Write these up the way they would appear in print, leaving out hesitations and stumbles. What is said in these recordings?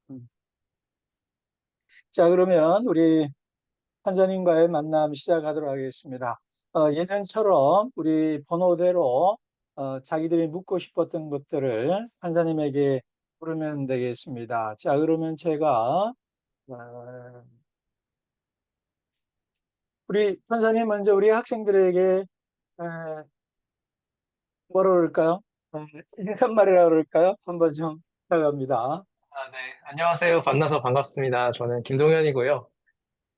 그렇군요. 자, 그러면 우리 판사님과의 만남 시작하도록 하겠습니다. 예전처럼 우리 번호대로 자기들이 묻고 싶었던 것들을 판사님에게 물으면 되겠습니다. 자, 그러면 제가 우리 판사님 먼저 우리 학생들에게 뭐라 그럴까요? 인사말이라 그럴까요? 한번 좀 부탁합니다. 네. 안녕하세요. 만나서 반갑습니다. 저는 김동현이고요.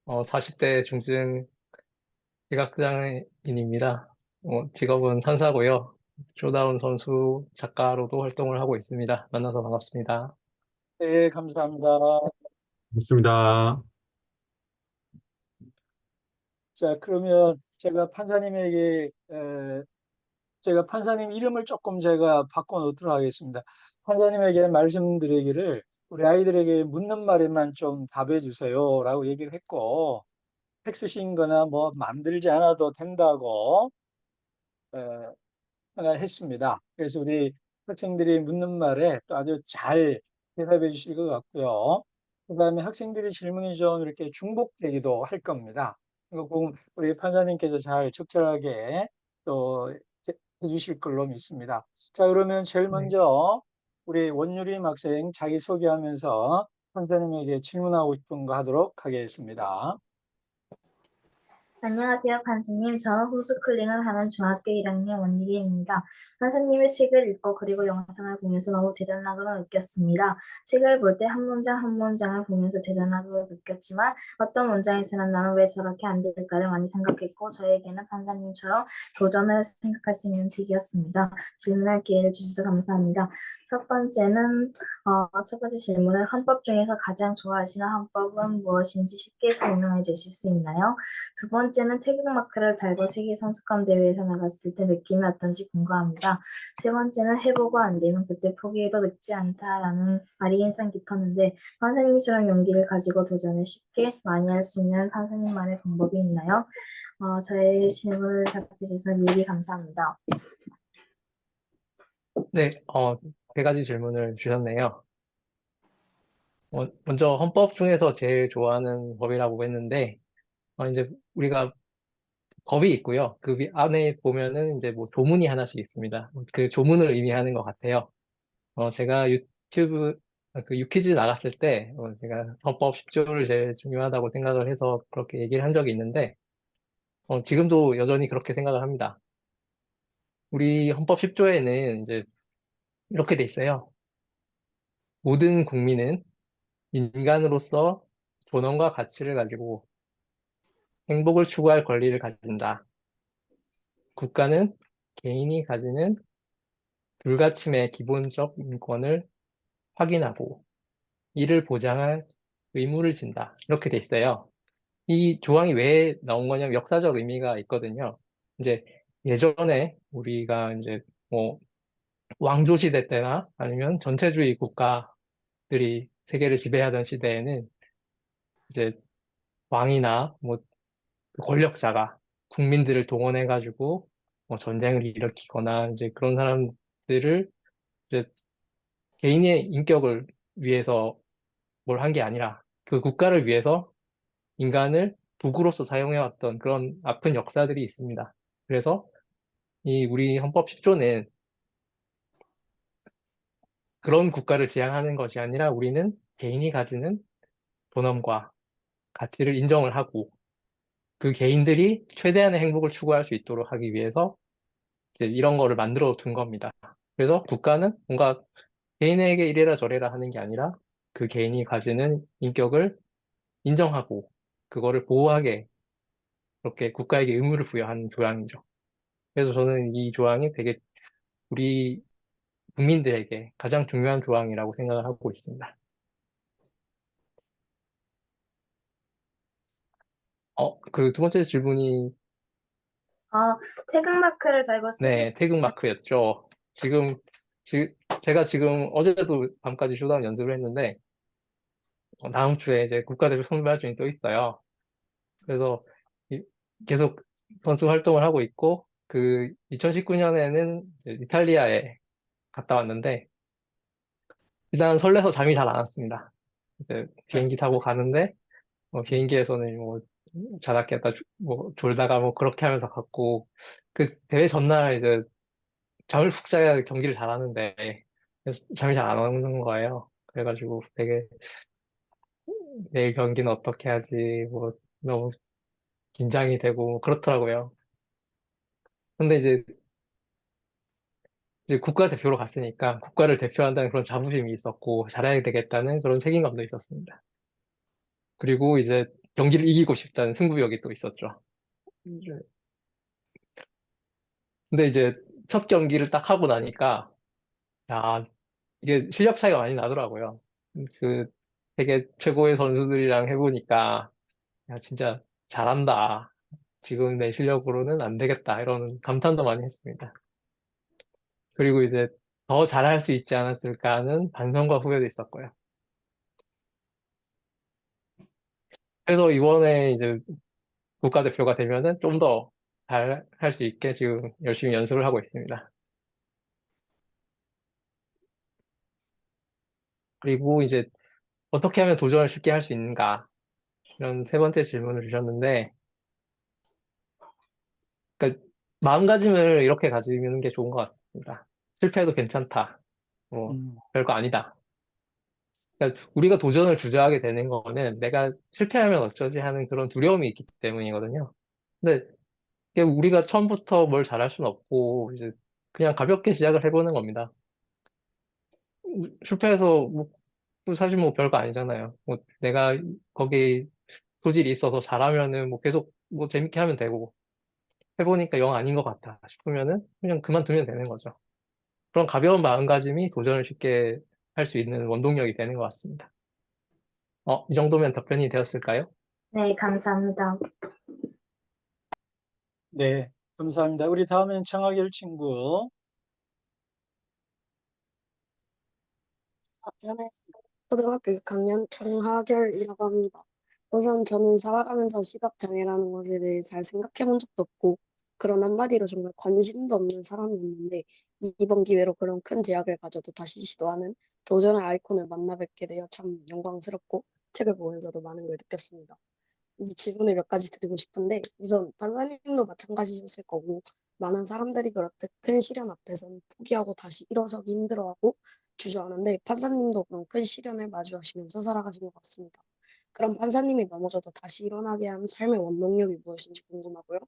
40대 중증 지각장애인입니다. 직업은 판사고요. 쇼다운 선수 작가로도 활동을 하고 있습니다. 만나서 반갑습니다. 네, 감사합니다. 좋습니다. 자, 그러면 제가 판사님 이름을 조금 제가 바꿔놓도록 하겠습니다. 판사님에게 말씀드리기를 우리 아이들에게 묻는 말에만 좀 답해 주세요라고 얘기를 했고, 핵쓰신 거나 뭐 만들지 않아도 된다고 에, 했습니다. 그래서 우리 학생들이 묻는 말에 또 아주 잘 대답해 주실 것 같고요. 그다음에 학생들이 질문이 좀 이렇게 중복되기도 할 겁니다. 이거 꼭 우리 판사님께서 잘 적절하게 또 해주실 걸로 믿습니다. 자, 그러면 제일 네. 먼저 우리 원유림 학생 자기 소개하면서 판사님에게 질문하고 싶은 거 하도록 하겠습니다. 안녕하세요, 판사님. 저는 홈스쿨링을 하는 중학교 1학년 원희기입니다. 판사님의 책을 읽고 그리고 영상을 보면서 너무 대단하다고 느꼈습니다. 책을 볼 때 한 문장 한 문장을 보면서 대단하다고 느꼈지만 어떤 문장에서는 나는 왜 저렇게 안 될까를 많이 생각했고 저에게는 판사님처럼 도전을 생각할 수 있는 책이었습니다. 질문할 기회를 주셔서 감사합니다. 첫 번째 질문은 헌법 중에서 가장 좋아하시는 헌법은 무엇인지 쉽게 설명해 주실 수 있나요? 두 번째는 태극마크를 달고 세계 선수권 대회에서 나갔을 때 느낌이 어떤지 궁금합니다. 세 번째는 해보고 안 되면 그때 포기해도 늦지 않다라는 말이 인상 깊었는데 판사님처럼 용기를 가지고 도전을 쉽게 많이 할 수 있는 판사님만의 방법이 있나요? 저의 질문을 답해주셔서 미리 감사합니다. 네, 세 가지 질문을 주셨네요. 먼저 헌법 중에서 제일 좋아하는 법이라고 했는데, 이제 우리가 법이 있고요. 그 안에 보면은 이제 뭐 조문이 하나씩 있습니다. 그 조문을 의미하는 것 같아요. 제가 유튜브, 그 유퀴즈 나갔을 때, 제가 헌법 10조를 제일 중요하다고 생각을 해서 그렇게 얘기를 한 적이 있는데, 지금도 여전히 그렇게 생각을 합니다. 우리 헌법 10조에는 이제 이렇게 돼 있어요. 모든 국민은 인간으로서 존엄과 가치를 가지고 행복을 추구할 권리를 가진다. 국가는 개인이 가지는 불가침의 기본적 인권을 확인하고 이를 보장할 의무를 진다. 이렇게 돼 있어요. 이 조항이 왜 나온 거냐면 역사적 의미가 있거든요. 이제 예전에 우리가 이제 뭐 왕조 시대 때나 아니면 전체주의 국가들이 세계를 지배하던 시대에는 이제 왕이나 뭐 권력자가 국민들을 동원해가지고 뭐 전쟁을 일으키거나 이제 그런 사람들을 이제 개인의 인격을 위해서 뭘 한 게 아니라 그 국가를 위해서 인간을 도구로서 사용해왔던 그런 아픈 역사들이 있습니다. 그래서 이 우리 헌법 10조는 그런 국가를 지향하는 것이 아니라 우리는 개인이 가지는 존엄과 가치를 인정을 하고 그 개인들이 최대한의 행복을 추구할 수 있도록 하기 위해서 이제 이런 거를 만들어 둔 겁니다. 그래서 국가는 뭔가 개인에게 이래라 저래라 하는 게 아니라 그 개인이 가지는 인격을 인정하고 그거를 보호하게 그렇게 국가에게 의무를 부여하는 조항이죠. 그래서 저는 이 조항이 되게 우리 국민들에게 가장 중요한 조항이라고 생각을 하고 있습니다. 그 두 번째 질문이 어, 태극마크를 달고 세계 네, 태극 마크였죠. 지금, 지, 제가 지금 어제도 밤까지 쇼다운 연습을 했는데 다음 주에 이제 국가대표 선발전이 또 있어요. 그래서 계속 선수 활동을 하고 있고 그 2019년에는 이탈리아에 갔다 왔는데 일단 설레서 잠이 잘 안 왔습니다. 이제 비행기 타고 가는데, 비행기에서는 뭐, 자다깼다, 뭐, 졸다가 뭐, 그렇게 하면서 갔고, 그 대회 전날 이제 잠을 푹 자야 경기를 잘하는데, 그래서 잠이 잘 안 오는 거예요. 그래가지고 되게 내일 경기는 어떻게 하지, 뭐, 너무 긴장이 되고, 뭐 그렇더라고요. 근데 이제 국가대표로 갔으니까 국가를 대표한다는 그런 자부심이 있었고, 잘해야 되겠다는 그런 책임감도 있었습니다. 그리고 이제 경기를 이기고 싶다는 승부욕이 또 있었죠. 근데 이제 첫 경기를 딱 하고 나니까, 야, 이게 실력 차이가 많이 나더라고요. 그 세계 최고의 선수들이랑 해보니까, 야, 진짜 잘한다. 지금 내 실력으로는 안 되겠다. 이런 감탄도 많이 했습니다. 그리고 이제 더 잘할 수 있지 않았을까 하는 반성과 후회도 있었고요. 그래서 이번에 이제 국가대표가 되면은 좀 더 잘 할 수 있게 지금 열심히 연습을 하고 있습니다. 그리고 이제 어떻게 하면 도전을 쉽게 할 수 있는가? 이런 세 번째 질문을 주셨는데, 그러니까 마음가짐을 이렇게 가지는 게 좋은 것 같습니다. 실패해도 괜찮다. 뭐, 음, 별거 아니다. 그러니까 우리가 도전을 주저하게 되는 거는 내가 실패하면 어쩌지 하는 그런 두려움이 있기 때문이거든요. 근데 이게 우리가 처음부터 뭘 잘할 수는 없고, 이제 그냥 가볍게 시작을 해보는 겁니다. 실패해서 뭐 사실 뭐 별거 아니잖아요. 뭐 내가 거기 소질이 있어서 잘하면은 뭐 계속 뭐 재밌게 하면 되고, 해보니까 영 아닌 것 같다 싶으면은 그냥 그만두면 되는 거죠. 그런 가벼운 마음가짐이 도전을 쉽게 할 수 있는 원동력이 되는 것 같습니다. 이 정도면 답변이 되었을까요? 네, 감사합니다. 네, 감사합니다. 우리 다음엔 청하길 친구. 저는 초등학교 6학년 정하결이라고 합니다. 우선 저는 살아가면서 시각장애라는 것에 대해 잘 생각해 본 적도 없고, 그런 한마디로 정말 관심도 없는 사람이었는데, 이번 기회로 그런 큰 제약을 가져도 다시 시도하는 도전의 아이콘을 만나 뵙게 되어 참 영광스럽고, 책을 보면서도 많은 걸 느꼈습니다. 이제 질문을 몇 가지 드리고 싶은데, 우선 판사님도 마찬가지셨을 거고, 많은 사람들이 그렇듯 큰 시련 앞에서는 포기하고 다시 일어서기 힘들어하고 주저하는데, 판사님도 그런 큰 시련을 마주하시면서 살아가신 것 같습니다. 그럼 판사님이 넘어져도 다시 일어나게 한 삶의 원동력이 무엇인지 궁금하고요.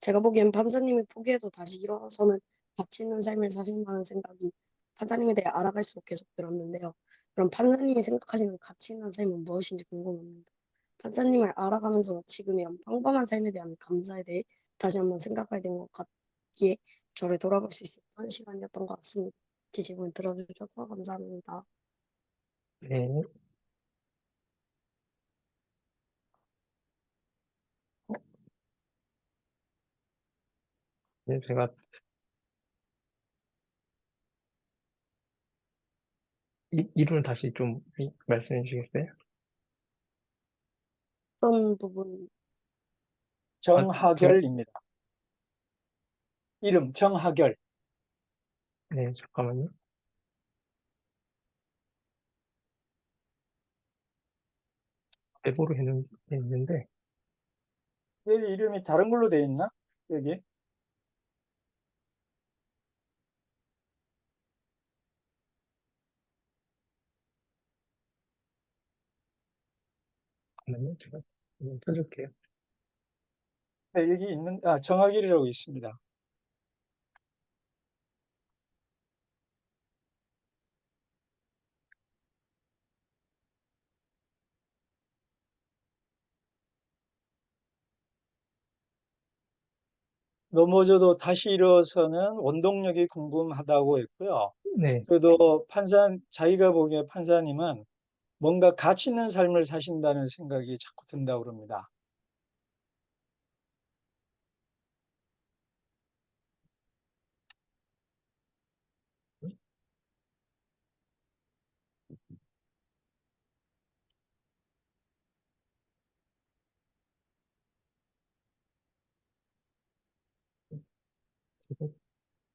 제가 보기엔 판사님이 포기해도 다시 일어서는 가치 있는 삶을 사신다는 생각이 판사님에 대해 알아갈수록 계속 들었는데요. 그럼 판사님이 생각하시는 가치 있는 삶은 무엇인지 궁금합니다. 판사님을 알아가면서 지금 이런 평범한 삶에 대한 감사에 대해 다시 한번 생각하게 된 것 같기에 저를 돌아볼 수 있었던 시간이었던 것 같습니다. 제 질문 들어주셔서 감사합니다. 네. 네, 제가 이름을 다시 좀 말씀해 주시겠어요? 어떤 부분, 아, 정하결입니다. 이름 정하결. 네, 잠깐만요. 외보로 했는데, 여기 이름이 다른 걸로 돼 있나? 여기? 잠깐만요. 제가 한번 쳐줄게요. 네, 여기 있는, 정하결이라고 있습니다. 넘어져도 다시 일어서는 원동력이 궁금하다고 했고요. 네, 그래도 자기가 보기에 판사님은 뭔가 가치 있는 삶을 사신다는 생각이 자꾸 든다고 그럽니다.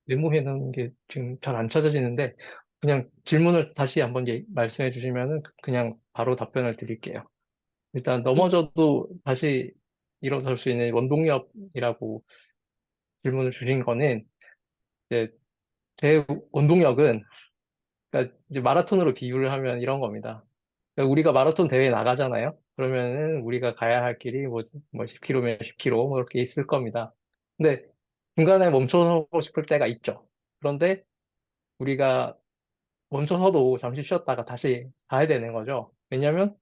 메모해 놓은 게 지금 잘 안 찾아지는데, 그냥 질문을 다시 한번 말씀해 주시면은 그냥 바로 답변을 드릴게요. 일단 넘어져도 다시 일어설 수 있는 원동력이라고 질문을 주신 거는 이제 제 원동력은 그러니까 이제 마라톤으로 비유를 하면 이런 겁니다. 그러니까 우리가 마라톤 대회에 나가잖아요. 그러면은 우리가 가야 할 길이 뭐 10km면 10km 뭐 이렇게 있을 겁니다. 근데 중간에 멈춰서고 싶을 때가 있죠. 그런데 우리가 멈춰서도 잠시 쉬었다가 다시 가야 되는 거죠. 왜냐면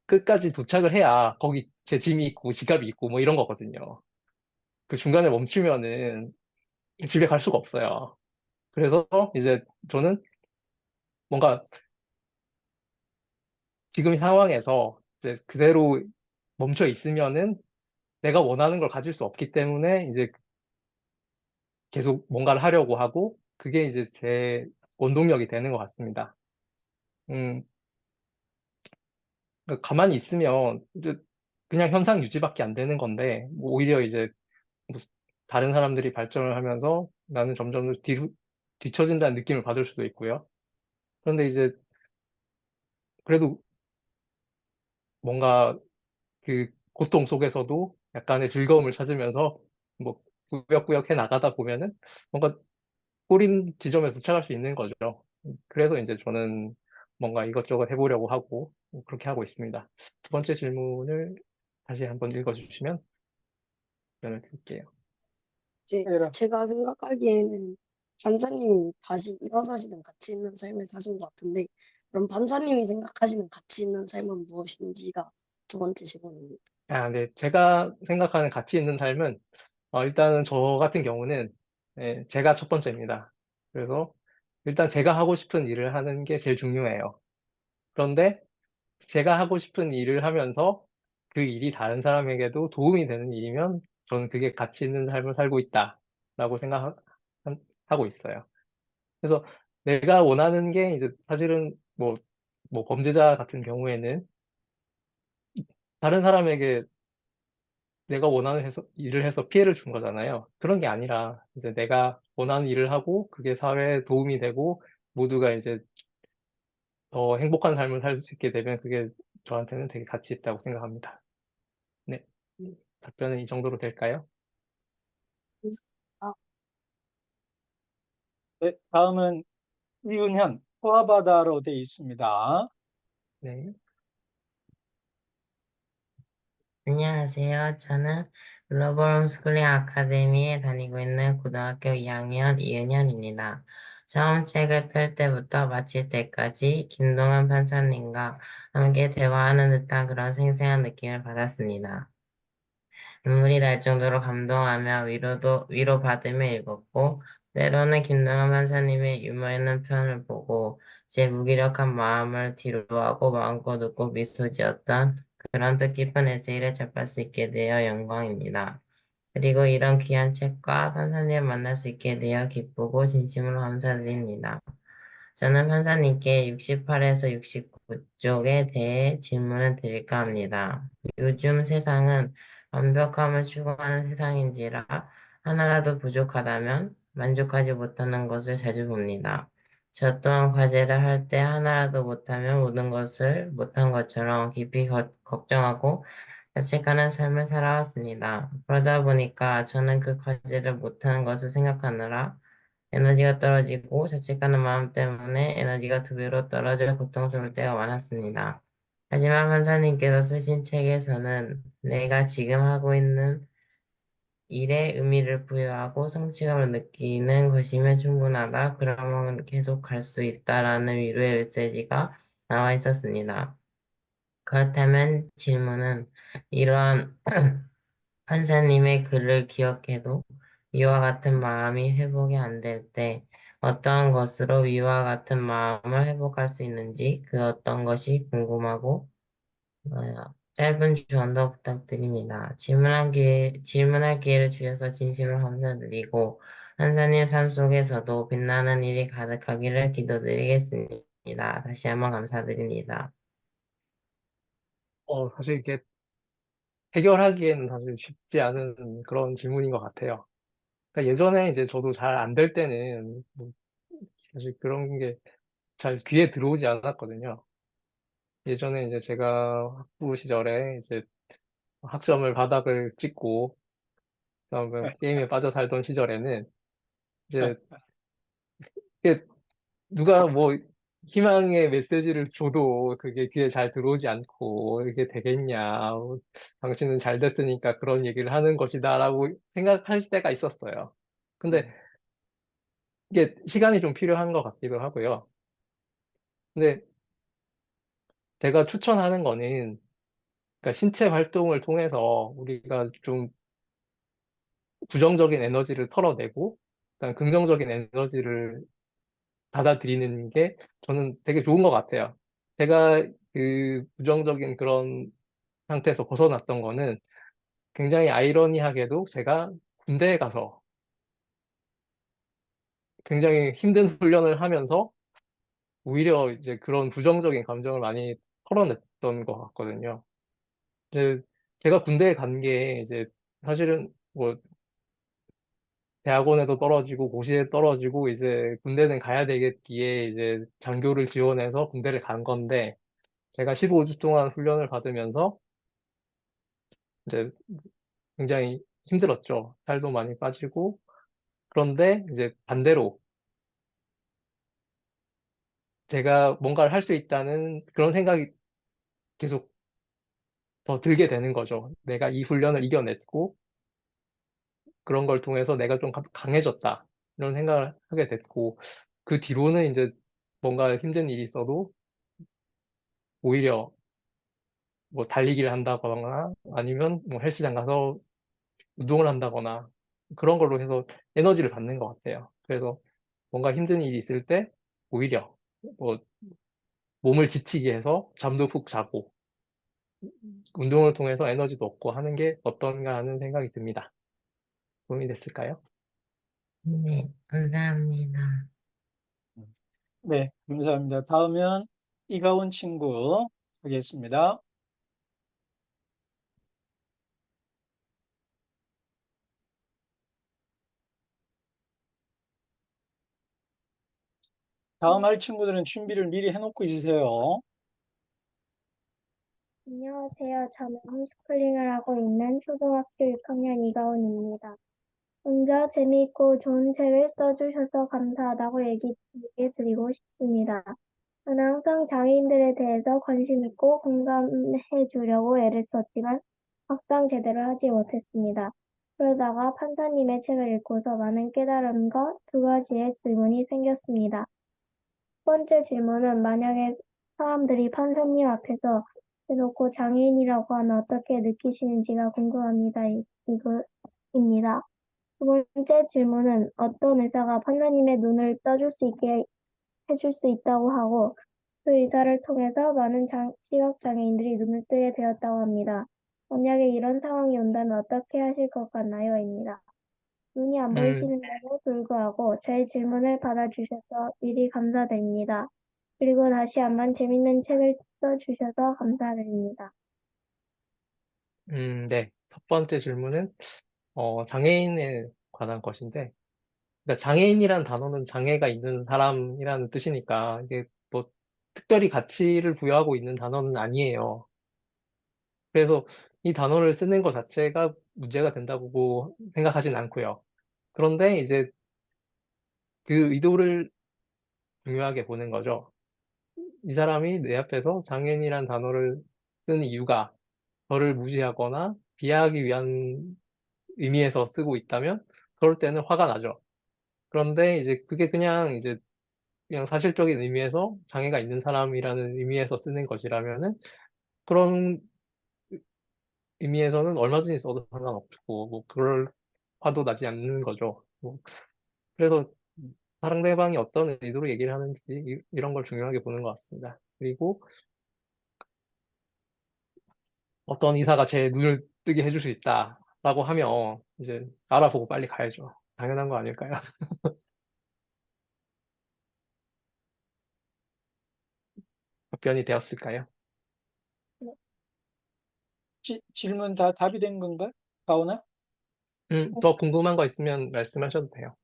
끝까지 도착을 해야 거기 제 짐이 있고 지갑이 있고 뭐 이런 거거든요. 그 중간에 멈추면은 집에 갈 수가 없어요. 그래서 이제 저는 뭔가 지금 상황에서 이제 그대로 멈춰 있으면은 내가 원하는 걸 가질 수 없기 때문에 이제 계속 뭔가를 하려고 하고 그게 이제 제 원동력이 되는 것 같습니다. 음, 그러니까 가만히 있으면 이제 그냥 현상 유지밖에 안 되는 건데 뭐 오히려 이제 뭐 다른 사람들이 발전을 하면서 나는 점점 뒤처진다는 느낌을 받을 수도 있고요. 그런데 이제 그래도 뭔가 그 고통 속에서도 약간의 즐거움을 찾으면서 뭐 꾸역꾸역 해 나가다 보면은 뭔가 꼬린 지점에 도착할 수 있는 거죠. 그래서 이제 저는 뭔가 이것저것 해보려고 하고 그렇게 하고 있습니다. 두 번째 질문을 다시 한번 읽어주시면 답변을 드릴게요. 이제 이런. 제가 생각하기에는 반사님이 다시 일어서시는 가치 있는 삶을 사신 것 같은데, 그럼 반사님이 생각하시는 가치 있는 삶은 무엇인지가 두 번째 질문입니다. 네. 제가 생각하는 가치 있는 삶은 일단은 저 같은 경우는 제가 첫 번째입니다. 그래서 일단 제가 하고 싶은 일을 하는 게 제일 중요해요. 그런데 제가 하고 싶은 일을 하면서 그 일이 다른 사람에게도 도움이 되는 일이면 저는 그게 가치 있는 삶을 살고 있다라고 생각하고 있어요. 그래서 내가 원하는 게 이제 사실은 뭐 범죄자 같은 경우에는 다른 사람에게 내가 원하는 일을 해서 피해를 준 거잖아요. 그런 게 아니라 이제 내가 원하는 일을 하고 그게 사회에 도움이 되고 모두가 이제 더 행복한 삶을 살 수 있게 되면 그게 저한테는 되게 가치 있다고 생각합니다. 네. 답변은 이 정도로 될까요? 아, 네, 다음은 이은현, 포화바다로 돼 있습니다. 네. 안녕하세요. 저는 글로벌 홈스쿨링 아카데미에 다니고 있는 고등학교 2학년 이은현입니다. 처음 책을 펼 때부터 마칠 때까지 김동완 판사님과 함께 대화하는 듯한 그런 생생한 느낌을 받았습니다. 눈물이 날 정도로 감동하며 위로받으며 읽었고, 때로는 김동완 판사님의 유머 있는 편을 보고 제 무기력한 마음을 뒤로하고 마음껏 웃고 미소 지었던 그런 뜻깊은 에세이를 접할 수 있게 되어 영광입니다. 그리고 이런 귀한 책과 판사님을 만날 수 있게 되어 기쁘고 진심으로 감사드립니다. 저는 판사님께 68에서 69쪽에 대해 질문을 드릴까 합니다. 요즘 세상은 완벽함을 추구하는 세상인지라 하나라도 부족하다면 만족하지 못하는 것을 자주 봅니다. 저 또한 과제를 할 때 하나라도 못하면 모든 것을 못한 것처럼 깊이 걱정하고 자책하는 삶을 살아왔습니다. 그러다 보니까 저는 그 과제를 못하는 것을 생각하느라 에너지가 떨어지고 자책하는 마음 때문에 에너지가 두 배로 떨어져 고통스러울 때가 많았습니다. 하지만 판사님께서 쓰신 책에서는 내가 지금 하고 있는 일에 의미를 부여하고 성취감을 느끼는 것이면 충분하다. 그러면 계속 갈 수 있다라는 위로의 메시지가 나와 있었습니다. 그렇다면 질문은 이러한 판사님의 글을 기억해도 이와 같은 마음이 회복이 안 될 때 어떠한 것으로 위와 같은 마음을 회복할 수 있는지 그 어떤 것이 궁금하고 짧은 조언도 부탁드립니다. 질문할 기회를 주셔서 진심으로 감사드리고 판사님 삶 속에서도 빛나는 일이 가득하기를 기도드리겠습니다. 다시 한번 감사드립니다. 사실 이게 해결하기에는 사실 쉽지 않은 그런 질문인 것 같아요. 그러니까 예전에 이제 저도 잘 안 될 때는 뭐 사실 그런 게 잘 귀에 들어오지 않았거든요. 예전에 이제 제가 학부 시절에 이제 학점을 바닥을 찍고 그다음에 게임에 빠져 살던 시절에는 이제 이게 누가 뭐 희망의 메시지를 줘도 그게 귀에 잘 들어오지 않고 이게 되겠냐. 당신은 잘 됐으니까 그런 얘기를 하는 것이다라고 생각할 때가 있었어요. 근데 이게 시간이 좀 필요한 것 같기도 하고요. 근데 제가 추천하는 거는 그러니까 신체 활동을 통해서 우리가 좀 부정적인 에너지를 털어내고 그다음 긍정적인 에너지를 받아들이는 게 저는 되게 좋은 것 같아요. 제가 그 부정적인 그런 상태에서 벗어났던 거는 굉장히 아이러니하게도 제가 군대에 가서 굉장히 힘든 훈련을 하면서 오히려 이제 그런 부정적인 감정을 많이 털어냈던 것 같거든요. 이제 제가 군대에 간 게 이제 사실은 뭐 대학원에도 떨어지고 고시에 떨어지고 이제 군대는 가야 되겠기에 이제 장교를 지원해서 군대를 간 건데 제가 15주 동안 훈련을 받으면서 이제 굉장히 힘들었죠. 살도 많이 빠지고 그런데 이제 반대로 제가 뭔가를 할 수 있다는 그런 생각이 계속 더 들게 되는 거죠. 내가 이 훈련을 이겨냈고 그런 걸 통해서 내가 좀 강해졌다. 이런 생각을 하게 됐고 그 뒤로는 이제 뭔가 힘든 일이 있어도 오히려 뭐 달리기를 한다거나 아니면 뭐 헬스장 가서 운동을 한다거나 그런 걸로 해서 에너지를 받는 것 같아요. 그래서 뭔가 힘든 일이 있을 때 오히려 뭐 몸을 지치게 해서 잠도 푹 자고 운동을 통해서 에너지도 얻고 하는 게 어떤가 하는 생각이 듭니다. 도움이 됐을까요? 네, 감사합니다. 네, 감사합니다. 다음은 이가온 친구 하겠습니다. 다음 할 친구들은 준비를 미리 해놓고 있으세요. 안녕하세요. 저는 홈스쿨링을 하고 있는 초등학교 6학년 이가온입니다. 먼저 재미있고 좋은 책을 써주셔서 감사하다고 얘기 드리고 싶습니다. 저는 항상 장애인들에 대해서 관심 있고 공감해 주려고 애를 썼지만 막상 제대로 하지 못했습니다. 그러다가 판사님의 책을 읽고서 많은 깨달음과 두 가지의 질문이 생겼습니다. 첫 번째 질문은 만약에 사람들이 판사님 앞에서 대놓고 장애인이라고 하면 어떻게 느끼시는지가 궁금합니다. 이거입니다. 두 번째 질문은 어떤 의사가 판사님의 눈을 떠줄 수 있게 해줄 수 있다고 하고 그 의사를 통해서 많은 시각장애인들이 눈을 뜨게 되었다고 합니다. 만약에 이런 상황이 온다면 어떻게 하실 것 같나요? 입니다. 눈이 안 음, 보이시는데도 불구하고 제 질문을 받아주셔서 미리 감사드립니다. 그리고 다시 한번 재밌는 책을 써주셔서 감사드립니다. 네. 첫 번째 질문은 장애인에 관한 것인데, 그러니까 장애인이란 단어는 장애가 있는 사람이라는 뜻이니까 이게 뭐 특별히 가치를 부여하고 있는 단어는 아니에요. 그래서 이 단어를 쓰는 것 자체가 문제가 된다고 생각하진 않고요. 그런데 이제 그 의도를 중요하게 보는 거죠. 이 사람이 내 앞에서 장애인이란 단어를 쓴 이유가 저를 무시하거나 비하하기 위한 의미에서 쓰고 있다면 그럴 때는 화가 나죠. 그런데 이제 그게 그냥 이제 그냥 사실적인 의미에서 장애가 있는 사람이라는 의미에서 쓰는 것이라면은 그런 의미에서는 얼마든지 써도 상관없고 뭐 그럴 화도 나지 않는 거죠. 뭐 그래서 상대방이 어떤 의도로 얘기를 하는지 이런 걸 중요하게 보는 것 같습니다. 그리고 어떤 의사가 제 눈을 뜨게 해줄 수 있다라고 하면 이제 알아보고 빨리 가야죠. 당연한 거 아닐까요? 답변이 되었을까요? 네, 질문 다 답이 된 건가요? 가오나? 더 궁금한 거 있으면 말씀하셔도 돼요.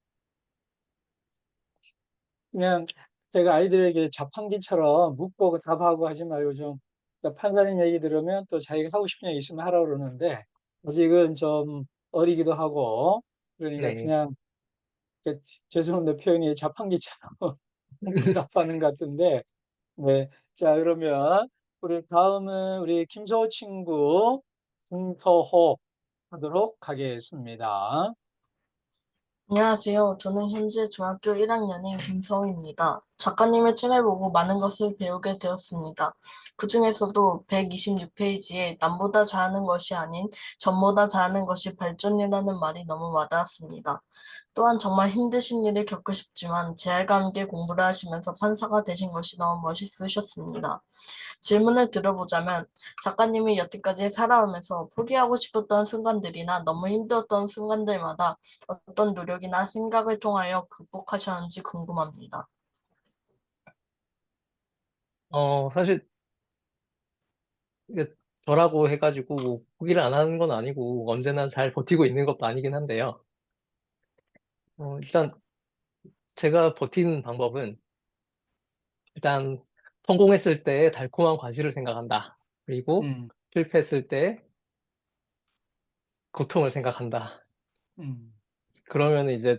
그냥 제가 아이들에게 자판기처럼 묵보고 답하고 하지 말고 좀 그러니까 판사님 얘기 들으면 또 자기가 하고 싶은 얘기 있으면 하라 그러는데 아직은 좀 어리기도 하고 그러니까 네. 그냥 그 죄송합니다 표현이 자판기처럼 묵고 답하는 것 같은데 네. 자 그러면 우리 다음은 우리 김서호 친구 김서호 하도록 하겠습니다. 안녕하세요. 저는 현재 중학교 1학년인 김서우입니다. 작가님의 책을 보고 많은 것을 배우게 되었습니다. 그중에서도 126페이지에 남보다 잘하는 것이 아닌 전보다 잘하는 것이 발전이라는 말이 너무 와닿았습니다. 또한 정말 힘드신 일을 겪으셨지만 재할감 있게 공부를 하시면서 판사가 되신 것이 너무 멋있으셨습니다. 질문을 들어보자면 작가님이 여태까지 살아오면서 포기하고 싶었던 순간들이나 너무 힘들었던 순간들마다 어떤 노력이나 생각을 통하여 극복하셨는지 궁금합니다. 사실 이게 저라고 해가지고 뭐 포기를 안 하는 건 아니고 언제나 잘 버티고 있는 것도 아니긴 한데요. 일단 제가 버티는 방법은 일단 성공했을 때 달콤한 과실을 생각한다. 그리고 음, 실패했을 때 고통을 생각한다. 음, 그러면 이제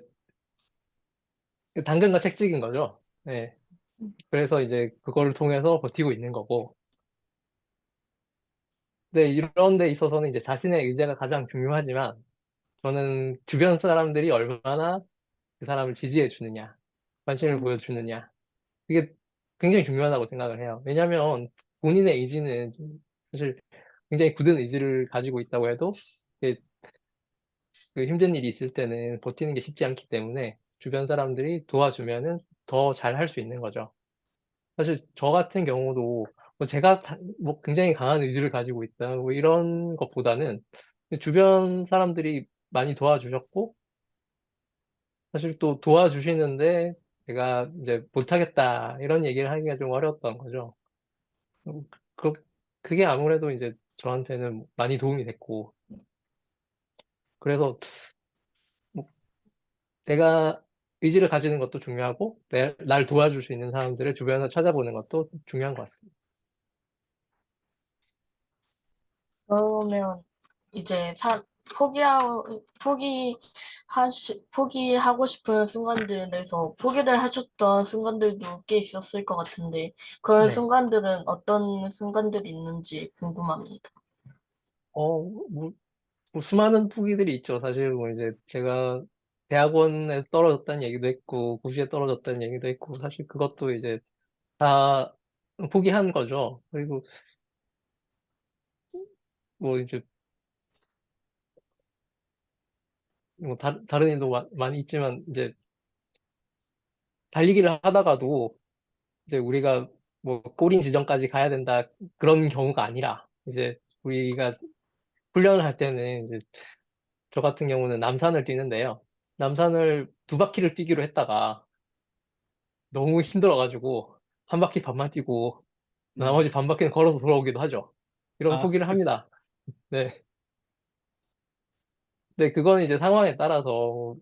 당근과 책찍인 거죠. 네. 그래서 이제 그거를 통해서 버티고 있는 거고. 근데 이런 데 있어서는 이제 자신의 의지가 가장 중요하지만 저는 주변 사람들이 얼마나 그 사람을 지지해 주느냐, 관심을 보여주느냐. 이게 굉장히 중요하다고 생각을 해요. 왜냐하면 본인의 의지는 사실 굉장히 굳은 의지를 가지고 있다고 해도 이게 그 힘든 일이 있을 때는 버티는 게 쉽지 않기 때문에 주변 사람들이 도와주면은 더 잘 할 수 있는 거죠. 사실 저 같은 경우도 뭐 제가 뭐 굉장히 강한 의지를 가지고 있다 뭐 이런 것보다는 주변 사람들이 많이 도와주셨고 사실 또 도와주시는데 제가 이제 못하겠다 이런 얘기를 하기가 좀 어려웠던 거죠. 음, 그, 그게 아무래도 이제 저한테는 많이 도움이 됐고 그래서 뭐 내가 의지를 가지는 것도 중요하고 날 도와줄 수 있는 사람들을 주변에서 찾아보는 것도 중요한 것 같습니다. 그러면 이제 포기하고 싶은 순간들에서 포기를 하셨던 순간들도 꽤 있었을 것 같은데, 그런 네. 순간들은 어떤 순간들이 있는지 궁금합니다. 뭐 수많은 포기들이 있죠. 사실 뭐 이제 제가 대학원에 떨어졌다는 얘기도 했고, 고시에 떨어졌다는 얘기도 했고, 사실 그것도 이제 다 포기한 거죠. 그리고 뭐 이제 뭐 다른 일도 많이 있지만 이제 달리기를 하다가도 이제 우리가 뭐 골인 지점까지 가야 된다 그런 경우가 아니라 이제 우리가 훈련을 할 때는 이제 저 같은 경우는 남산을 뛰는데요. 남산을 2바퀴를 뛰기로 했다가 너무 힘들어가지고 한 바퀴 반만 뛰고 음. 나머지 반 바퀴는 걸어서 돌아오기도 하죠. 이런 아, 포기를 합니다. 네. 근데 그건 이제 상황에 따라서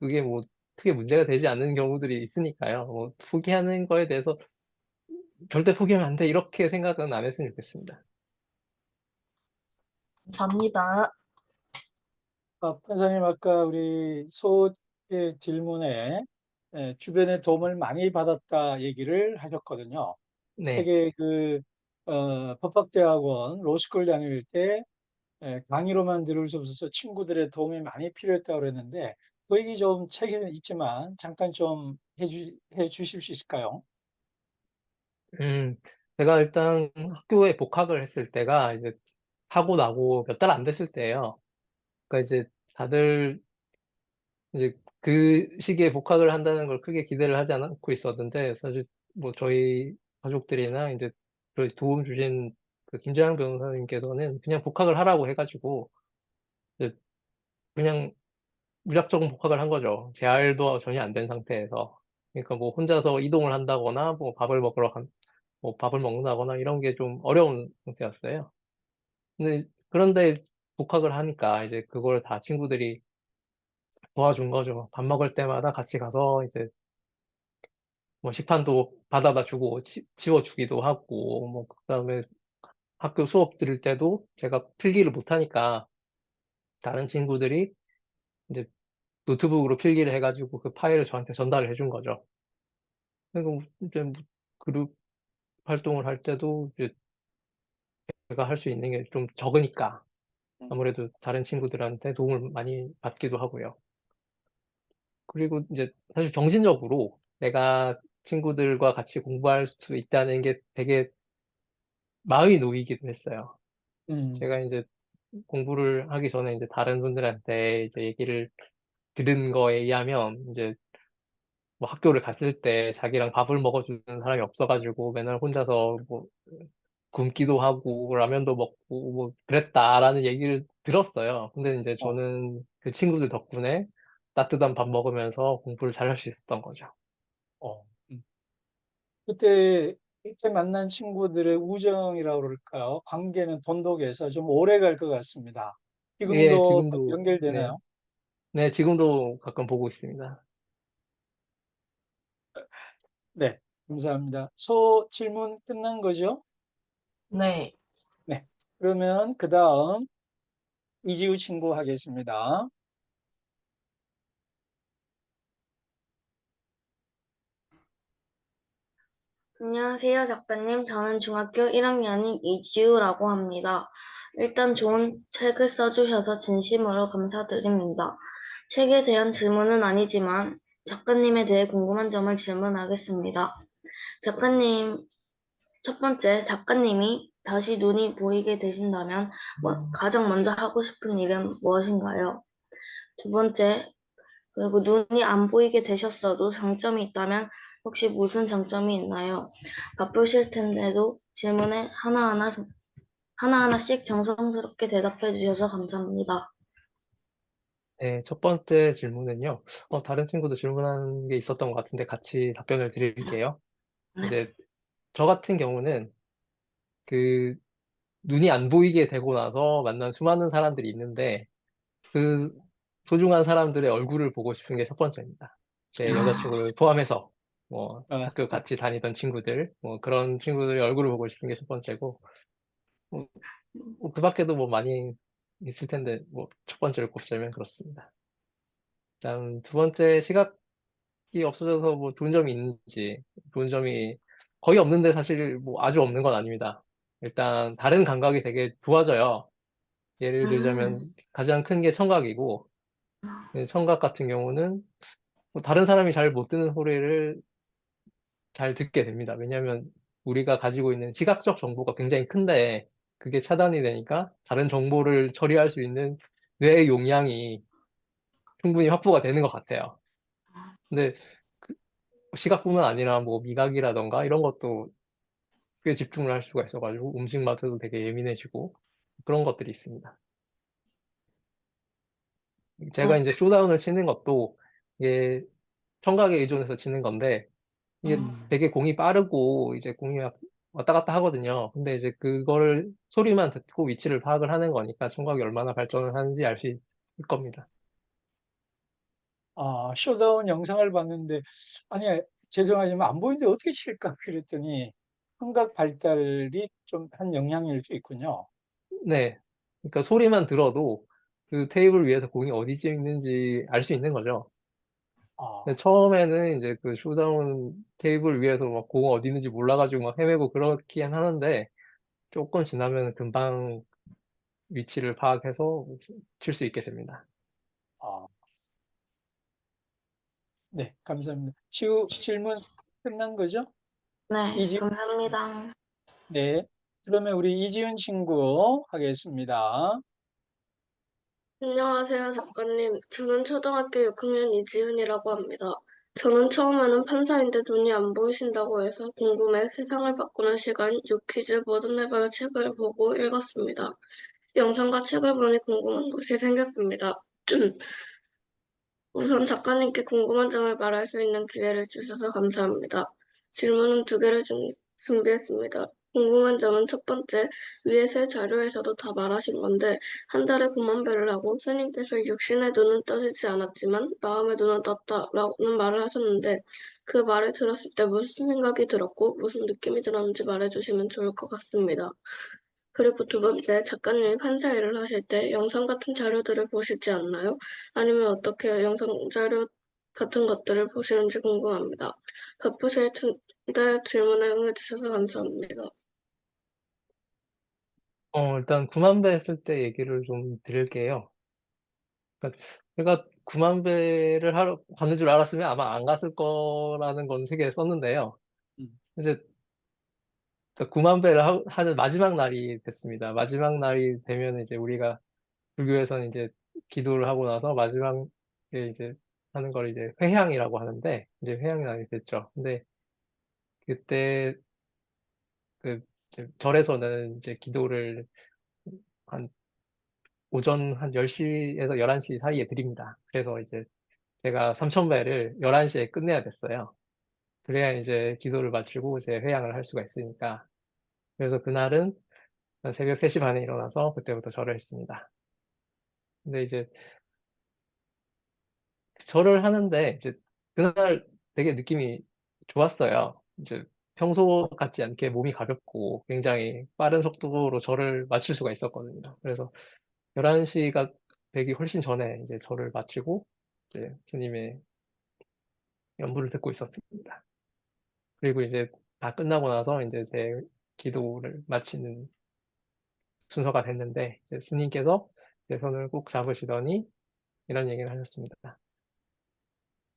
그게 뭐 크게 문제가 되지 않는 경우들이 있으니까요. 뭐 포기하는 거에 대해서 절대 포기하면 안 돼. 이렇게 생각은 안 했으면 좋겠습니다. 감사합니다. 판사님 아까 우리 소의 질문에 주변의 도움을 많이 받았다 얘기를 하셨거든요. 네. 책의 법학대학원 로스쿨 다닐 때 강의로만 들을 수 없어서 친구들의 도움이 많이 필요했다고 그랬는데 그 얘기 좀 책에 있지만 잠깐 좀 해 주실 수 있을까요? 음, 제가 일단 학교에 복학을 했을 때가 이제 하고 나고 몇 달 안 됐을 때예요. 그러니까 이제 다들 이제 그 시기에 복학을 한다는 걸 크게 기대를 하지 않고 있었는데 사실 뭐 저희 가족들이나 이제 저희 도움 주신 그 김재환 변호사님께서는 그냥 복학을 하라고 해가지고 이제 그냥 무작정 복학을 한 거죠. 재활도 전혀 안 된 상태에서. 그러니까 뭐 혼자서 이동을 한다거나 뭐 뭐 밥을 먹는다거나 이런 게 좀 어려운 상태였어요. 그런데 복학을 하니까 이제 그걸 다 친구들이 도와준 거죠. 밥 먹을 때마다 같이 가서 이제 뭐 식판도 받아다 주고 치워주기도 하고 뭐 그다음에 학교 수업 들을 때도 제가 필기를 못하니까 다른 친구들이 이제 노트북으로 필기를 해가지고 그 파일을 저한테 전달을 해준 거죠. 그리고 이제 뭐 그룹 활동을 할 때도 이제 제가 할 수 있는 게 좀 적으니까 아무래도 다른 친구들한테 도움을 많이 받기도 하고요. 그리고 이제 사실 정신적으로 내가 친구들과 같이 공부할 수 있다는 게 되게 마음이 놓이기도 했어요. 음, 제가 이제 공부를 하기 전에 이제 다른 분들한테 이제 얘기를 들은 거에 의하면 이제 뭐 학교를 갔을 때 자기랑 밥을 먹어주는 사람이 없어가지고 맨날 혼자서 뭐 굶기도 하고 라면도 먹고 뭐 그랬다라는 얘기를 들었어요. 근데 이제 어, 저는 그 친구들 덕분에 따뜻한 밥 먹으면서 공부를 잘 할 수 있었던 거죠. 어. 그때 이렇게 만난 친구들의 우정이라고 그럴까요? 관계는 돈독해서 좀 오래 갈 것 같습니다. 예, 지금도 지금도, 네, 연결되나요? 네, 지금도 가끔 보고 있습니다. 네, 감사합니다. 질문 끝난 거죠? 네. 네. 그러면 그 다음 이지우 친구 하겠습니다. 안녕하세요, 작가님. 저는 중학교 1학년인 이지우라고 합니다. 일단 좋은 책을 써주셔서 진심으로 감사드립니다. 책에 대한 질문은 아니지만 작가님에 대해 궁금한 점을 질문하겠습니다. 작가님, 첫 번째, 작가님이 다시 눈이 보이게 되신다면 가장 먼저 하고 싶은 일은 무엇인가요? 두 번째, 그리고 눈이 안 보이게 되셨어도 장점이 있다면 혹시 무슨 장점이 있나요? 바쁘실 텐데도 질문에 하나하나씩 정성스럽게 대답해 주셔서 감사합니다. 네, 첫 번째 질문은요. 다른 친구도 질문한 게 있었던 것 같은데 같이 답변을 드릴게요. 네. 이제 저 같은 경우는 그 눈이 안 보이게 되고 나서 만난 수많은 사람들이 있는데 그 소중한 사람들의 얼굴을 보고 싶은 게 첫 번째입니다. 제 여자친구를 포함해서 뭐 아, 학교 같이 다니던 친구들, 뭐 그런 친구들의 얼굴을 보고 싶은 게 첫 번째고 뭐, 그 밖에도 뭐 많이 있을 텐데 뭐 첫 번째를 꼽자면 그렇습니다. 일단 두 번째 시각이 없어져서 뭐 좋은 점이 있는지 좋은 점이 거의 없는데 사실 뭐 아주 없는 건 아닙니다. 일단 다른 감각이 되게 좋아져요. 예를 들자면 가장 큰 게 청각이고 청각 같은 경우는 뭐 다른 사람이 잘 못 듣는 소리를 잘 듣게 됩니다. 왜냐하면 우리가 가지고 있는 시각적 정보가 굉장히 큰데 그게 차단이 되니까 다른 정보를 처리할 수 있는 뇌의 용량이 충분히 확보가 되는 것 같아요. 근데 그 시각뿐만 아니라 뭐 미각이라던가 이런 것도 꽤 집중을 할 수가 있어가지고 음식 맛에도 되게 예민해지고 그런 것들이 있습니다. 제가 이제 쇼다운을 치는 것도 이게 청각에 의존해서 치는 건데 이게 음, 되게 공이 빠르고 이제 공이 막 왔다 갔다 하거든요. 근데 이제 그거를 소리만 듣고 위치를 파악을 하는 거니까 청각이 얼마나 발전을 하는지 알 수 있을 겁니다. 쇼다운 영상을 봤는데, 아니, 죄송하지만 안 보이는데 어떻게 칠까? 그랬더니, 청각 발달이 좀 한 영향일 수 있군요. 네. 그러니까 소리만 들어도 그 테이블 위에서 공이 어디쯤 있는지 알 수 있는 거죠. 근데 아, 처음에는 이제 그 쇼다운 테이블 위에서 막 공 어디 있는지 몰라가지고 막 헤매고 그렇긴 하는데 조금 지나면 금방 위치를 파악해서 칠 수 있게 됩니다. 아, 네, 감사합니다. 질문 끝난 거죠? 네, 이지, 감사합니다. 네. 그러면 우리 이지훈 친구 하겠습니다. 안녕하세요, 작가님. 저는 초등학교 6학년 이지훈이라고 합니다. 저는 처음에는 판사인데 눈이 안 보이신다고 해서 궁금해 세상을 바꾸는 시간 유퀴즈 뭐든 해봐요 책을 보고 읽었습니다. 영상과 책을 보니 궁금한 것이 생겼습니다. 우선 작가님께 궁금한 점을 말할 수 있는 기회를 주셔서 감사합니다. 질문은 두 개를 준비했습니다. 궁금한 점은 첫 번째, 위에 세 자료에서도 다 말하신 건데, 한 달에 9만 배를 하고 스님께서 육신의 눈은 떠지지 않았지만 마음의 눈은 떴다라는 말을 하셨는데, 그 말을 들었을 때 무슨 생각이 들었고 무슨 느낌이 들었는지 말해주시면 좋을 것 같습니다. 그리고 두 번째, 작가님이 판사 일을 하실 때 영상 같은 자료들을 보시지 않나요? 아니면 어떻게 영상 자료 같은 것들을 보시는지 궁금합니다. 바쁘실 텐데 질문에 응해주셔서 감사합니다. 일단 9만 배 했을 때 얘기를 좀 드릴게요. 그러니까 제가 9만 배를 하러 가는 줄 알았으면 아마 안 갔을 거라는 건 책에 썼는데요. 음. 이제 9만 배를 하는 마지막 날이 됐습니다. 마지막 날이 되면 이제 우리가 불교에서는 이제 기도를 하고 나서 마지막에 이제 하는 걸 이제 회향이라고 하는데 이제 회향이 날이 됐죠. 근데 그때 그 이제 절에서는 이제 기도를 한 오전 한 10시에서 11시 사이에 드립니다. 그래서 이제 제가 3,000배를 11시에 끝내야 됐어요. 그래야 이제 기도를 마치고 이제 회향을 할 수가 있으니까. 그래서 그날은 한 새벽 3시 반에 일어나서 그때부터 절을 했습니다. 근데 이제 절을 하는데 이제 그날 되게 느낌이 좋았어요. 이제 평소 같지 않게 몸이 가볍고 굉장히 빠른 속도로 절을 마칠 수가 있었거든요. 그래서 11시가 되기 훨씬 전에 이제 절을 마치고 이제 스님의 연부를 듣고 있었습니다. 그리고 이제 다 끝나고 나서 이제 제 기도를 마치는 순서가 됐는데 이제 스님께서 제 손을 꼭 잡으시더니 이런 얘기를 하셨습니다.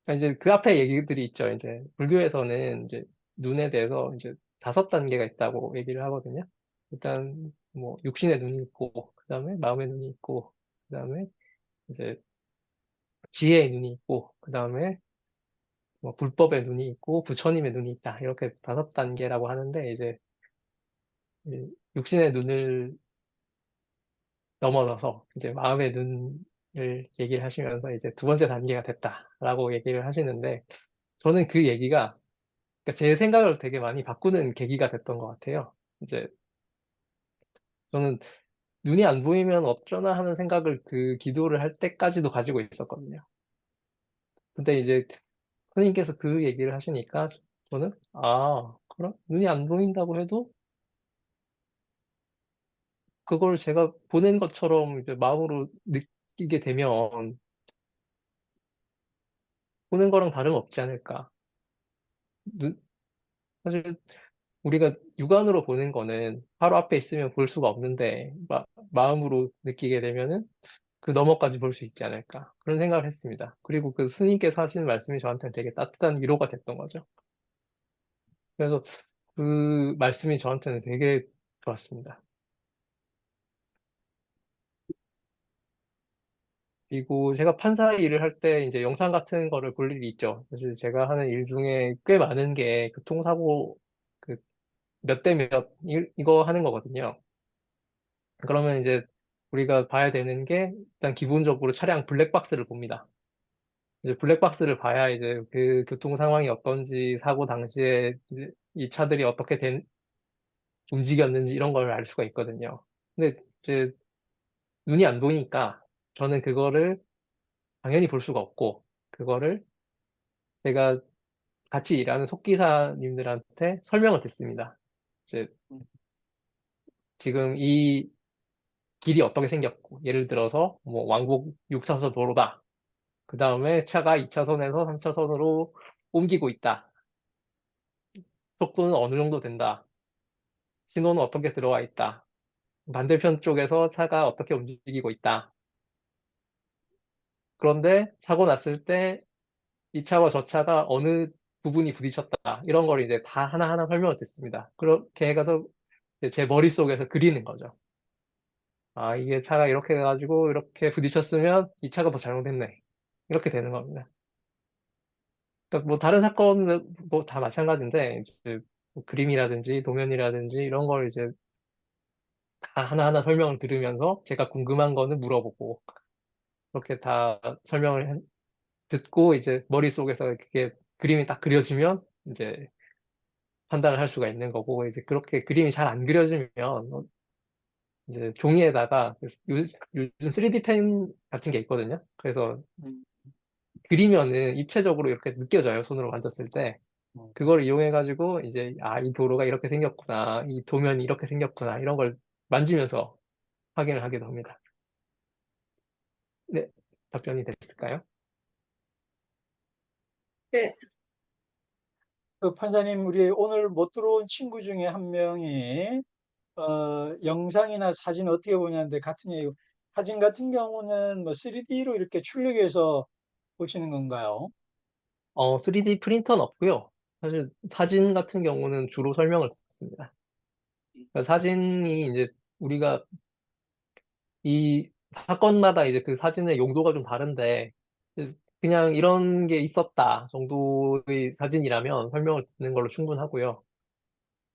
그러니까 이제 그 앞에 얘기들이 있죠. 이제 불교에서는 이제 눈에 대해서 이제 5단계가 있다고 얘기를 하거든요. 일단 뭐 육신의 눈이 있고 그다음에 마음의 눈이 있고 그다음에 이제 지혜의 눈이 있고 그다음에 뭐 불법의 눈이 있고 부처님의 눈이 있다. 이렇게 5단계라고 하는데 이제 이 육신의 눈을 넘어서서 이제 마음의 눈을 얘기를 하시면서 이제 두 번째 단계가 됐다라고 얘기를 하시는데 저는 그 얘기가 그러니까 제 생각을 되게 많이 바꾸는 계기가 됐던 것 같아요. 이제 저는 눈이 안 보이면 어쩌나 하는 생각을 그 기도를 할 때까지도 가지고 있었거든요. 근데 이제 선생님께서 그 얘기를 하시니까 저는 그럼 눈이 안 보인다고 해도 그걸 제가 보낸 것처럼 이제 마음으로 느끼게 되면 보는 거랑 다름없지 않을까. 눈- 사실 우리가 육안으로 보는 거는 바로 앞에 있으면 볼 수가 없는데 마음으로 느끼게 되면은 그 너머까지 볼 수 있지 않을까 그런 생각을 했습니다. 그리고 그 스님께서 하시는 말씀이 저한테는 되게 따뜻한 위로가 됐던 거죠. 그래서 그 말씀이 저한테는 되게 좋았습니다. 그리고 제가 판사 일을 할 때 이제 영상 같은 거를 볼 일이 있죠. 사실 제가 하는 일 중에 꽤 많은 게 교통사고 그 몇 대 몇 이거 하는 거거든요. 그러면 이제 우리가 봐야 되는 게 일단 기본적으로 차량 블랙박스를 봅니다. 이제 블랙박스를 봐야 이제 그 교통 상황이 어떤지 사고 당시에 이제 이 차들이 어떻게 움직였는지 이런 걸 알 수가 있거든요. 근데 이제 눈이 안 보이니까 저는 그거를 당연히 볼 수가 없고 그거를 제가 같이 일하는 속기사님들한테 설명을 듣습니다. 이제 지금 이 길이 어떻게 생겼고 예를 들어서 뭐 왕복 6차선 도로다. 그 다음에 차가 2차선에서 3차선으로 옮기고 있다. 속도는 어느 정도 된다. 신호는 어떻게 들어와 있다. 반대편 쪽에서 차가 어떻게 움직이고 있다. 그런데 사고 났을 때 이 차와 저 차가 어느 부분이 부딪혔다. 이런 걸 이제 다 하나하나 설명을 듣습니다. 그렇게 해가서 이제 제 머릿속에서 그리는 거죠. 이게 차가 이렇게 해가지고 이렇게 부딪혔으면 이 차가 더 잘못했네. 이렇게 되는 겁니다. 그러니까 뭐 다른 사건은 뭐 다 마찬가지인데 이제 뭐 그림이라든지 도면이라든지 이런 걸 이제 다 하나하나 설명을 들으면서 제가 궁금한 거는 물어보고 그렇게 다 듣고 이제 머릿속에서 그게 그림이 딱 그려지면 이제 판단을 할 수가 있는 거고, 이제 그렇게 그림이 잘 안 그려지면, 이제 종이에다가, 요즘 3D 펜 같은 게 있거든요. 그래서 음, 그리면은 입체적으로 이렇게 느껴져요. 손으로 만졌을 때. 음. 그걸 이용해가지고, 이제, 아, 이 도로가 이렇게 생겼구나. 이 도면이 이렇게 생겼구나. 이런 걸 만지면서 확인을 하기도 합니다. 네, 답변이 됐을까요? 네, 그 판사님, 우리 오늘 못 들어온 친구 중에 한 명이 영상이나 사진 어떻게 보냐는데 같은 얘기. 사진 같은 경우는 뭐 3D로 이렇게 출력해서 보시는 건가요? 3D 프린터는 없고요. 사실 사진 같은 경우는 주로 설명을 듣습니다. 그러니까 사진이 이제 우리가 이 사건마다 이제 그 사진의 용도가 좀 다른데 그냥 이런 게 있었다 정도의 사진이라면 설명을 듣는 걸로 충분하고요.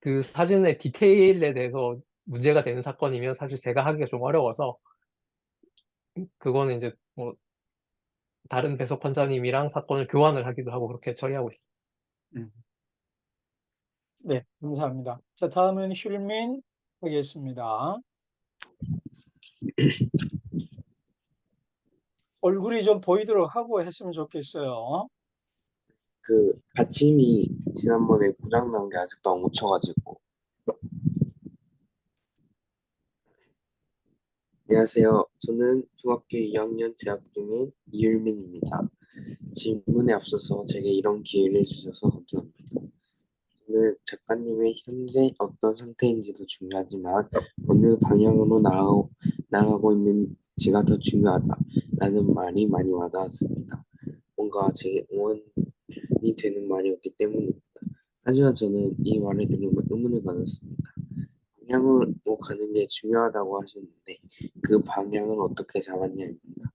그 사진의 디테일에 대해서 문제가 되는 사건이면 사실 제가 하기가 좀 어려워서 그거는 이제 뭐 다른 배석 판사님이랑 사건을 교환을 하기도 하고 그렇게 처리하고 있습니다. 음. 네, 감사합니다. 자, 다음은 힐민 하겠습니다. 얼굴이 좀 보이도록 하고 했으면 좋겠어요. 받침이 지난번에 고장난 게 아직도 안 고쳐가지고. 안녕하세요. 저는 중학교 2학년 재학 중인 이율민입니다. 질문에 앞서서 제게 이런 기회를 주셔서 감사합니다. 저는 작가님의 현재 어떤 상태인지도 중요하지만 어느 방향으로 나가고 있는지가 더 중요하다라는 말이 많이 와닿았습니다. 뭔가 제게 응원이 되는 말이었기 때문입니다. 하지만 저는 이 말을 들으면 의문을 가졌습니다. 방향으로 가는 게 중요하다고 하셨는데 그 방향을 어떻게 잡았냐입니다.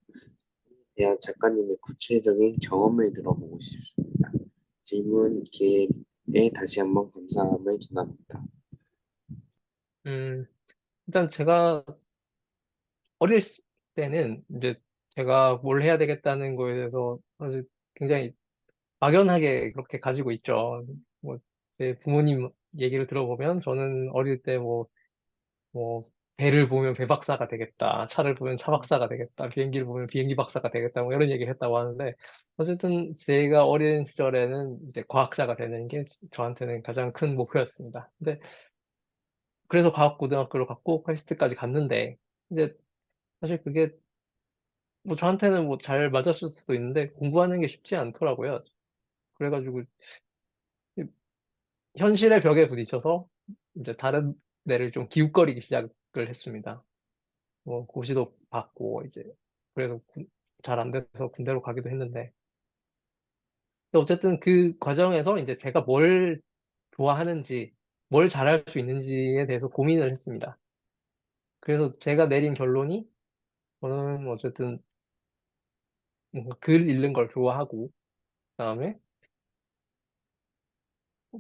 대한 작가님의 구체적인 경험을 들어보고 싶습니다. 질문 기회에 다시 한번 감사함을 전합니다. 일단 제가 어릴 때는 이제 제가 뭘 해야 되겠다는 거에 대해서 사실 굉장히 막연하게 그렇게 가지고 있죠. 뭐, 제 부모님 얘기를 들어보면 저는 어릴 때 뭐, 배를 보면 배 박사가 되겠다. 차를 보면 차 박사가 되겠다. 비행기를 보면 비행기 박사가 되겠다. 뭐 이런 얘기를 했다고 하는데 어쨌든 제가 어린 시절에는 이제 과학자가 되는 게 저한테는 가장 큰 목표였습니다. 근데 그래서 과학고등학교를 갔고 퀘스트까지 갔는데 이제 사실 그게 뭐 저한테는 뭐 잘 맞았을 수도 있는데 공부하는 게 쉽지 않더라고요. 그래가지고 현실의 벽에 부딪혀서 이제 다른 데를 좀 기웃거리기 시작을 했습니다. 뭐 고시도 받고 이제 그래서 잘 안 돼서 군대로 가기도 했는데 근데 어쨌든 그 과정에서 이제 제가 뭘 좋아하는지 뭘 잘할 수 있는지에 대해서 고민을 했습니다. 그래서 제가 내린 결론이 저는 어쨌든 뭔가 글 읽는 걸 좋아하고 그다음에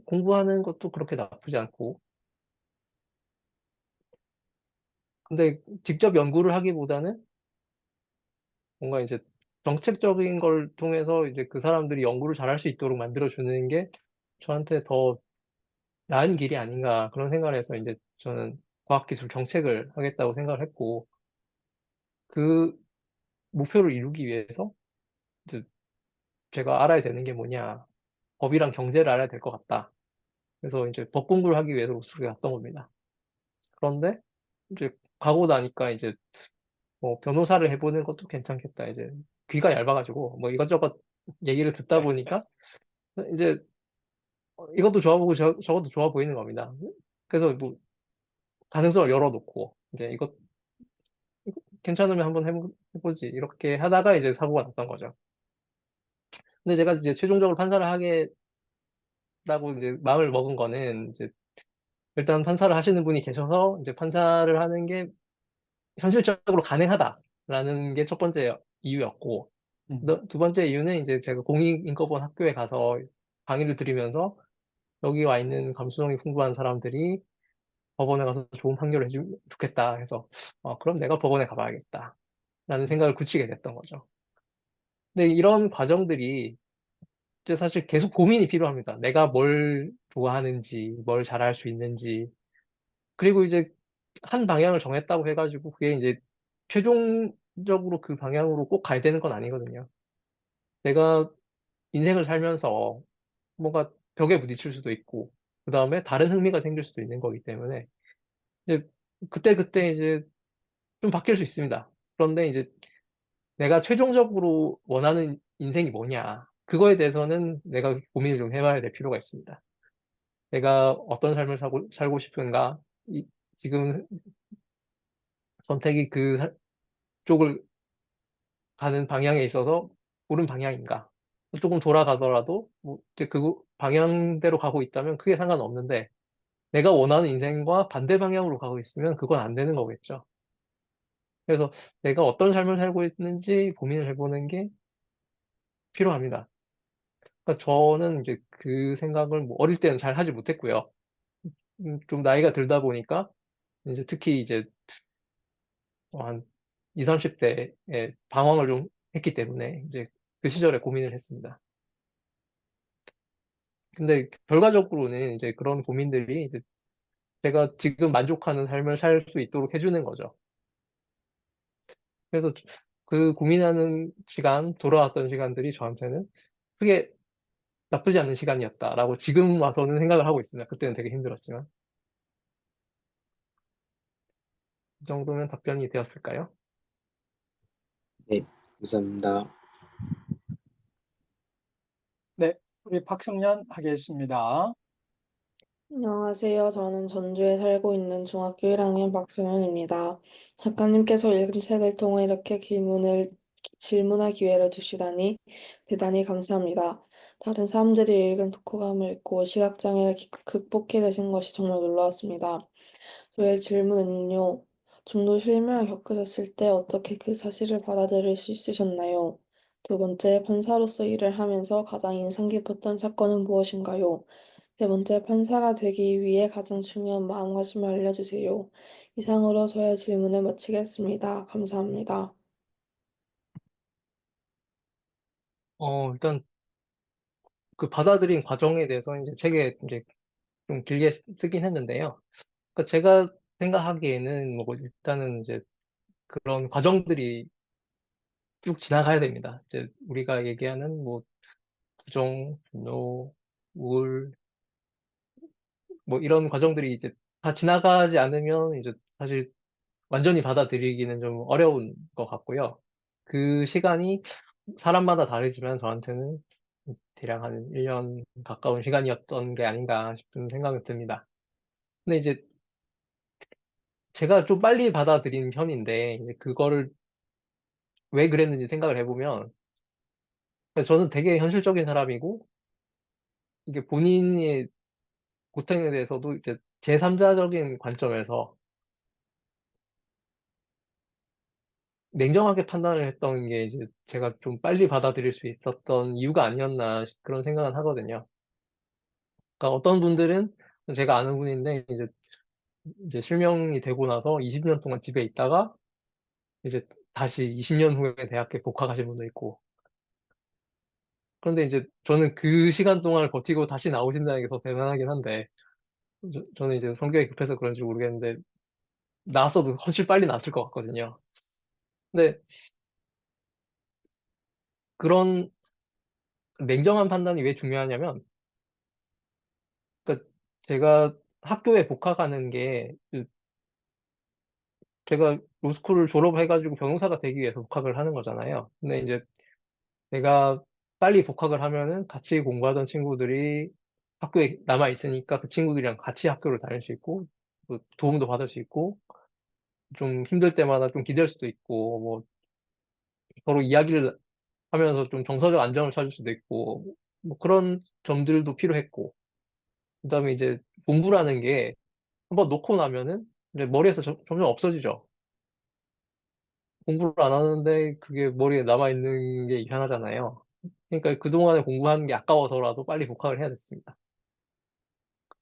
공부하는 것도 그렇게 나쁘지 않고 근데 직접 연구를 하기보다는 뭔가 이제 정책적인 걸 통해서 이제 그 사람들이 연구를 잘할 수 있도록 만들어주는 게 저한테 더 나은 길이 아닌가 그런 생각을 해서 이제 저는 과학기술 정책을 하겠다고 생각을 했고 그 목표를 이루기 위해서 이제 제가 알아야 되는 게 뭐냐 법이랑 경제를 알아야 될 것 같다. 그래서 이제 법 공부를 하기 위해서 로스쿨에 갔던 겁니다. 그런데 이제 가고 나니까 이제 뭐 변호사를 해보는 것도 괜찮겠다. 이제 귀가 얇아가지고 뭐 이것저것 얘기를 듣다 보니까 이제 이것도 좋아 보고 저것도 좋아 보이는 겁니다. 그래서 뭐 가능성을 열어놓고 이제 이거 괜찮으면 한번 해보지 이렇게 하다가 이제 사고가 났던 거죠. 근데 제가 이제 최종적으로 판사를 하겠다고 이제 마음을 먹은 거는 이제 일단 판사를 하시는 분이 계셔서 이제 판사를 하는 게 현실적으로 가능하다라는 게 첫 번째 이유였고 음, 두 번째 이유는 이제 제가 공익인권법 학교에 가서 강의를 들으면서 여기 와 있는 감수성이 풍부한 사람들이 법원에 가서 좋은 판결을 해주면 좋겠다 해서 그럼 내가 법원에 가봐야겠다 라는 생각을 굳히게 됐던 거죠. 근데 이런 과정들이 이제 사실 계속 고민이 필요합니다. 내가 뭘 좋아하는지, 뭘 잘할 수 있는지. 그리고 이제 한 방향을 정했다고 해가지고 그게 이제 최종적으로 그 방향으로 꼭 가야 되는 건 아니거든요. 내가 인생을 살면서 뭔가 벽에 부딪힐 수도 있고, 그 다음에 다른 흥미가 생길 수도 있는 거기 때문에, 이제 그때그때 이제 좀 바뀔 수 있습니다. 그런데 이제 내가 최종적으로 원하는 인생이 뭐냐, 그거에 대해서는 내가 고민을 좀 해봐야 될 필요가 있습니다. 내가 어떤 삶을 살고 싶은가, 지금 선택이 쪽을 가는 방향에 있어서 옳은 방향인가? 조금 돌아가더라도 뭐 이제 그 방향대로 가고 있다면 크게 상관없는데 내가 원하는 인생과 반대 방향으로 가고 있으면 그건 안 되는 거겠죠. 그래서 내가 어떤 삶을 살고 있는지 고민을 해보는 게 필요합니다. 그러니까 저는 이제 그 생각을 뭐 어릴 때는 잘 하지 못했고요. 좀 나이가 들다 보니까 이제 특히 이제 한 20, 30대에 방황을 좀 했기 때문에 이제 그 시절에 고민을 했습니다. 근데 결과적으로는 이제 그런 고민들이 이제 제가 지금 만족하는 삶을 살 수 있도록 해주는 거죠. 그래서 그 고민하는 시간, 돌아왔던 시간들이 저한테는 크게 나쁘지 않은 시간이었다라고 지금 와서는 생각을 하고 있습니다. 그때는 되게 힘들었지만. 이 정도면 답변이 되었을까요? 네, 감사합니다. 네, 우리 박성년 하겠습니다. 안녕하세요. 저는 전주에 살고 있는 중학교 1학년 박소연입니다. 작가님께서 읽은 책을 통해 이렇게 질문할 기회를 주시다니 대단히 감사합니다. 다른 사람들이 읽은 독후감을 읽고 시각장애를 극복해내신 것이 정말 놀라웠습니다. 저의 질문은요, 중도 실명을 겪으셨을 때 어떻게 그 사실을 받아들일 수 있으셨나요? 두 번째, 판사로서 일을 하면서 가장 인상 깊었던 사건은 무엇인가요? 네 번째, 판사가 되기 위해 가장 중요한 마음가짐을 알려주세요. 이상으로 저의 질문을 마치겠습니다. 감사합니다. 일단 그 받아들인 과정에 대해서 이제 책에 이제 좀 길게 쓰긴 했는데요. 그러니까 제가 생각하기에는 뭐 일단은 이제 그런 과정들이 쭉 지나가야 됩니다. 이제 우리가 얘기하는 뭐 부정, 분노, 우울, 뭐 이런 과정들이 이제 다 지나가지 않으면 이제 사실 완전히 받아들이기는 좀 어려운 것 같고요. 그 시간이 사람마다 다르지만 저한테는 대략 한 1년 가까운 시간이었던 게 아닌가 싶은 생각이 듭니다. 근데 이제 제가 좀 빨리 받아들인 편인데 이제 그거를 왜 그랬는지 생각을 해보면 저는 되게 현실적인 사람이고 이게 본인의 고통에 대해서도 이제 제3자적인 관점에서 냉정하게 판단을 했던 게 이제 제가 좀 빨리 받아들일 수 있었던 이유가 아니었나 그런 생각은 하거든요. 그러니까 어떤 분들은 제가 아는 분인데 이제 실명이 되고 나서 20년 동안 집에 있다가 이제 다시 20년 후에 대학교에 복학하신 분도 있고 그런데 이제 저는 그 시간 동안을 버티고 다시 나오신다는 게 더 대단하긴 한데 저는 이제 성격이 급해서 그런지 모르겠는데 나왔어도 훨씬 빨리 나왔을 것 같거든요. 근데 그런 냉정한 판단이 왜 중요하냐면 그러니까 제가 학교에 복학하는 게 제가 로스쿨을 졸업해가지고 변호사가 되기 위해서 복학을 하는 거잖아요. 근데 이제 내가 빨리 복학을 하면은 같이 공부하던 친구들이 학교에 남아 있으니까 그 친구들이랑 같이 학교를 다닐 수 있고 또 도움도 받을 수 있고 좀 힘들 때마다 좀 기댈 수도 있고 뭐 서로 이야기를 하면서 좀 정서적 안정을 찾을 수도 있고 뭐 그런 점들도 필요했고 그다음에 이제 공부라는 게 한번 놓고 나면은 이제 머리에서 점점 없어지죠. 공부를 안 하는데 그게 머리에 남아있는 게 이상하잖아요. 그러니까 그동안에 공부하는 게 아까워서라도 빨리 복학을 해야 됐습니다.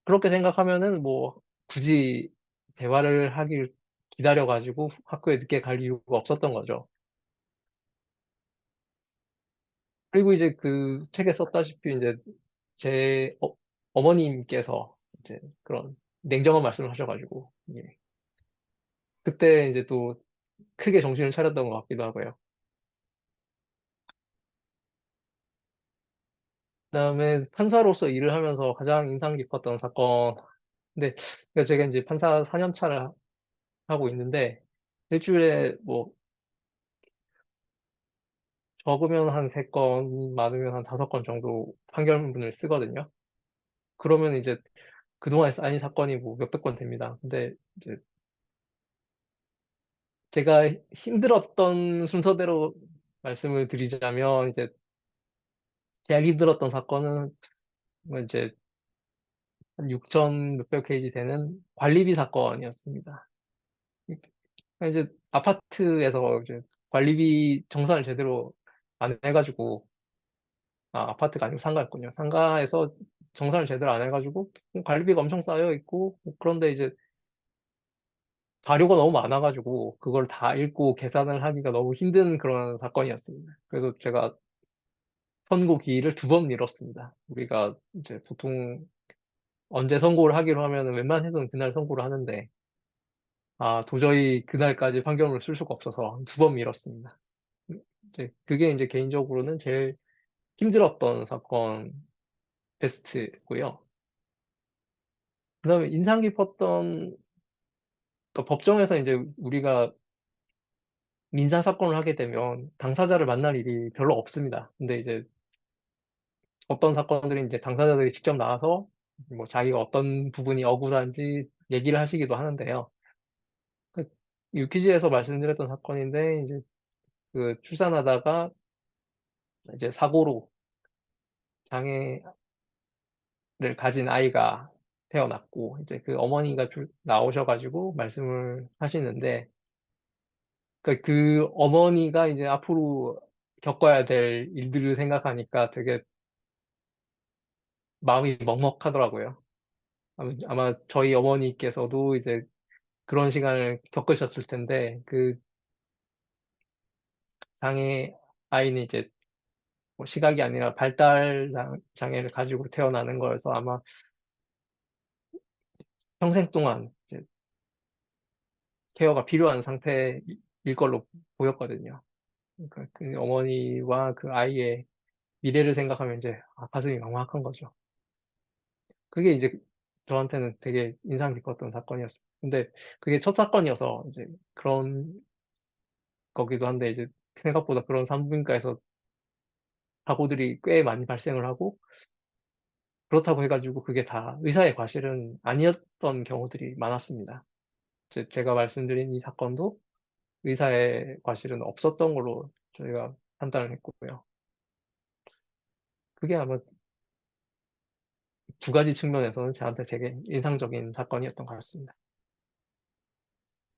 그렇게 생각하면은 뭐 굳이 대화를 하길 기다려가지고 학교에 늦게 갈 이유가 없었던 거죠. 그리고 이제 그 책에 썼다시피 이제 제 어머님께서 이제 그런 냉정한 말씀을 하셔가지고, 예. 그때 이제 또 크게 정신을 차렸던 것 같기도 하고요. 그다음에 판사로서 일을 하면서 가장 인상 깊었던 사건. 근데 그러니까 제가 이제 판사 4년 차를 하고 있는데 일주일에 뭐 적으면 한 3건, 많으면 한 5건 정도 판결문을 쓰거든요. 그러면 이제 그동안에 쌓인 사건이 뭐 몇백 건 됩니다. 근데 이제 제가 힘들었던 순서대로 말씀을 드리자면 이제 제일 힘들었던 사건은 뭐 이제 한 6천 몇백 페이지 되는 관리비 사건이었습니다. 그러니까 이제 아파트에서 이제 관리비 정산을 제대로 안 해가지고, 아파트가 아니고 상가였군요. 상가에서 정산을 제대로 안 해가지고 관리비가 엄청 쌓여 있고, 그런데 이제 자료가 너무 많아가지고 그걸 다 읽고 계산을 하기가 너무 힘든 그런 사건이었습니다. 그래서 제가 선고 기일을 2번 미뤘습니다. 우리가 이제 보통 언제 선고를 하기로 하면은 웬만해서는 그날 선고를 하는데, 도저히 그날까지 판결문을 쓸 수가 없어서 2번 미뤘습니다. 이제 그게 이제 개인적으로는 제일 힘들었던 사건 베스트고요. 그다음에 인상 깊었던, 그러니까 법정에서 이제 우리가 민사 사건을 하게 되면 당사자를 만날 일이 별로 없습니다. 근데 이제 어떤 사건들이 이제 당사자들이 직접 나와서 뭐 자기가 어떤 부분이 억울한지 얘기를 하시기도 하는데요. 그 유퀴즈에서 말씀드렸던 사건인데, 이제 그 출산하다가 이제 사고로 장애를 가진 아이가 태어났고, 이제 그 어머니가 나오셔가지고 말씀을 하시는데, 그 어머니가 이제 앞으로 겪어야 될 일들을 생각하니까 되게 마음이 먹먹하더라고요. 아마 저희 어머니께서도 이제 그런 시간을 겪으셨을 텐데, 그 장애 아이는 이제 뭐 시각이 아니라 발달 장애를 가지고 태어나는 거여서 아마 평생 동안 이제 케어가 필요한 상태일 걸로 보였거든요. 그러니까 그 어머니와 그 아이의 미래를 생각하면 이제 가슴이 막막한 거죠. 그게 이제 저한테는 되게 인상 깊었던 사건이었어요. 근데 그게 첫 사건이어서 이제 그런 거기도 한데, 이제 생각보다 그런 산부인과에서 사고들이 꽤 많이 발생을 하고, 그렇다고 해가지고 그게 다 의사의 과실은 아니었던 경우들이 많았습니다. 제가 말씀드린 이 사건도 의사의 과실은 없었던 걸로 저희가 판단을 했고요. 그게 아마 2가지 측면에서는 저한테 되게 인상적인 사건이었던 것 같습니다.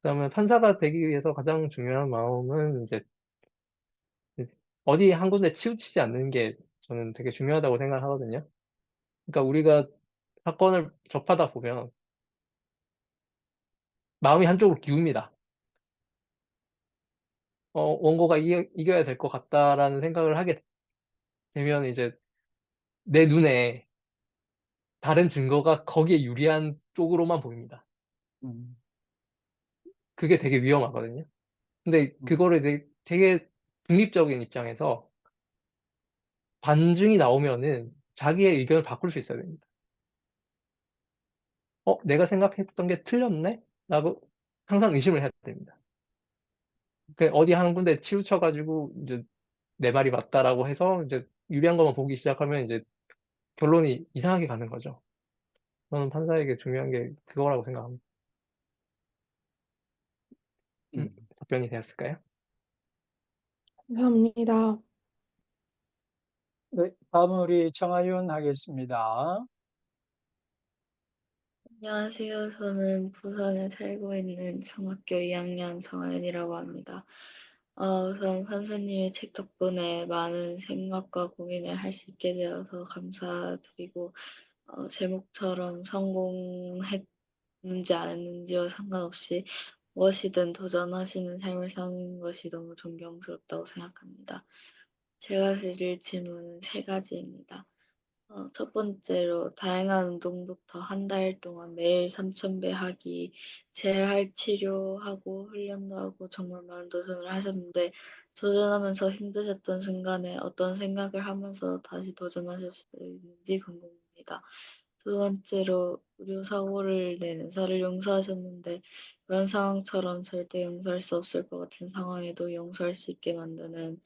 그다음에 판사가 되기 위해서 가장 중요한 마음은 이제 어디 한 군데 치우치지 않는 게 저는 되게 중요하다고 생각을 하거든요. 그러니까 우리가 사건을 접하다 보면 마음이 한쪽으로 기웁니다. 원고가 이겨야 될 것 같다라는 생각을 하게 되면 이제 내 눈에 다른 증거가 거기에 유리한 쪽으로만 보입니다. 음, 그게 되게 위험하거든요. 근데 음, 그거를 되게 중립적인 입장에서 반증이 나오면은 자기의 의견을 바꿀 수 있어야 됩니다. 내가 생각했던 게 틀렸네? 라고 항상 의심을 해야 됩니다. 어디 한 군데 치우쳐가지고 이제 내 말이 맞다라고 해서 이제 유리한 것만 보기 시작하면 이제 결론이 이상하게 가는 거죠. 저는 판사에게 중요한 게 그거라고 생각합니다. 음. 답변이 되었을까요? 감사합니다. 네, 다음은 우리 정아윤 하겠습니다. 안녕하세요. 저는 부산에 살고 있는 중학교 2학년 정하연이라고 합니다. 우선 판사님의 책 덕분에 많은 생각과 고민을 할 수 있게 되어서 감사드리고, 제목처럼 성공했는지 안 했는지와 상관없이 무엇이든 도전하시는 삶을 사는 것이 너무 존경스럽다고 생각합니다. 제가 드릴 질문은 세 가지입니다. 첫 번째로 다양한 운동부터 한 달 동안 매일 3,000배 하기, 재활 치료하고 훈련도 하고 정말 많은 도전을 하셨는데 도전하면서 힘드셨던 순간에 어떤 생각을 하면서 다시 도전하셨는지 궁금합니다. 두 번째로 의료사고를 낸 의사를 용서하셨는데 그런 상황처럼 절대 용서할 수 없을 것 같은 상황에도 용서할 수 있게 만드는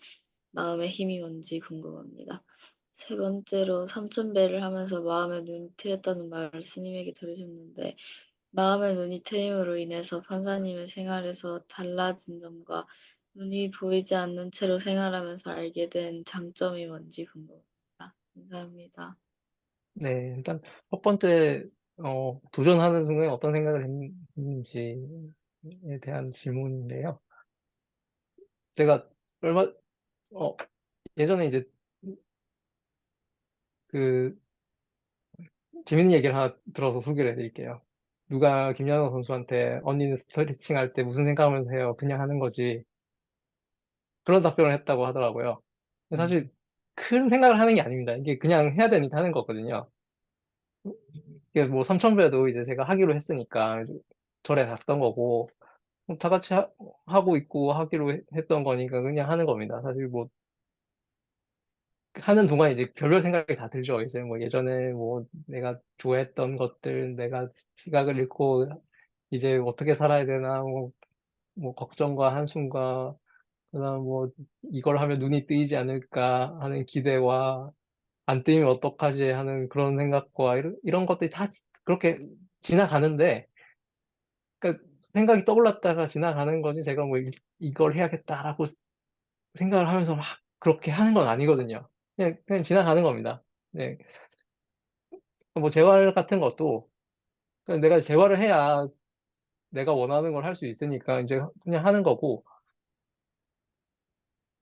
마음의 힘이 뭔지 궁금합니다. 세 번째로 3,000배를 하면서 마음의 눈이 트였다는 말을 스님에게 들으셨는데 마음의 눈이 트임으로 인해서 판사님의 생활에서 달라진 점과 눈이 보이지 않는 채로 생활하면서 알게 된 장점이 뭔지 궁금합니다. 감사합니다. 네, 일단 첫 번째 도전하는 순간에 어떤 생각을 했는지에 대한 질문인데요. 제가 얼마 어, 예전에 이제 그 재밌는 얘기를 하나 들어서 소개를 해드릴게요. 누가 김연아 선수한테 언니는 스트레칭 할 때 무슨 생각하면서 해요? 그냥 하는 거지. 그런 답변을 했다고 하더라고요. 근데 사실 큰 생각을 하는 게 아닙니다. 이게 그냥 해야 되니까 하는 거거든요. 이게 뭐 3,000배도 이제 제가 하기로 했으니까 절에 갔던 거고 다 같이 하고 있고 하기로 했던 거니까 그냥 하는 겁니다. 사실 뭐 하는 동안 이제 별별 생각이 다 들죠. 이제 뭐 예전에 뭐 내가 좋아했던 것들, 내가 시각을 잃고 이제 어떻게 살아야 되나, 뭐 걱정과 한숨과 그다음 뭐 이걸 하면 눈이 뜨이지 않을까 하는 기대와 안 뜨이면 어떡하지 하는 그런 생각과 이런 것들이 다 그렇게 지나가는데, 그러니까 생각이 떠올랐다가 지나가는 거지 제가 뭐 이걸 해야겠다라고 생각을 하면서 막 그렇게 하는 건 아니거든요. 그냥 지나가는 겁니다. 네. 뭐 재활 같은 것도 그냥 내가 재활을 해야 내가 원하는 걸 할 수 있으니까 이제 그냥 하는 거고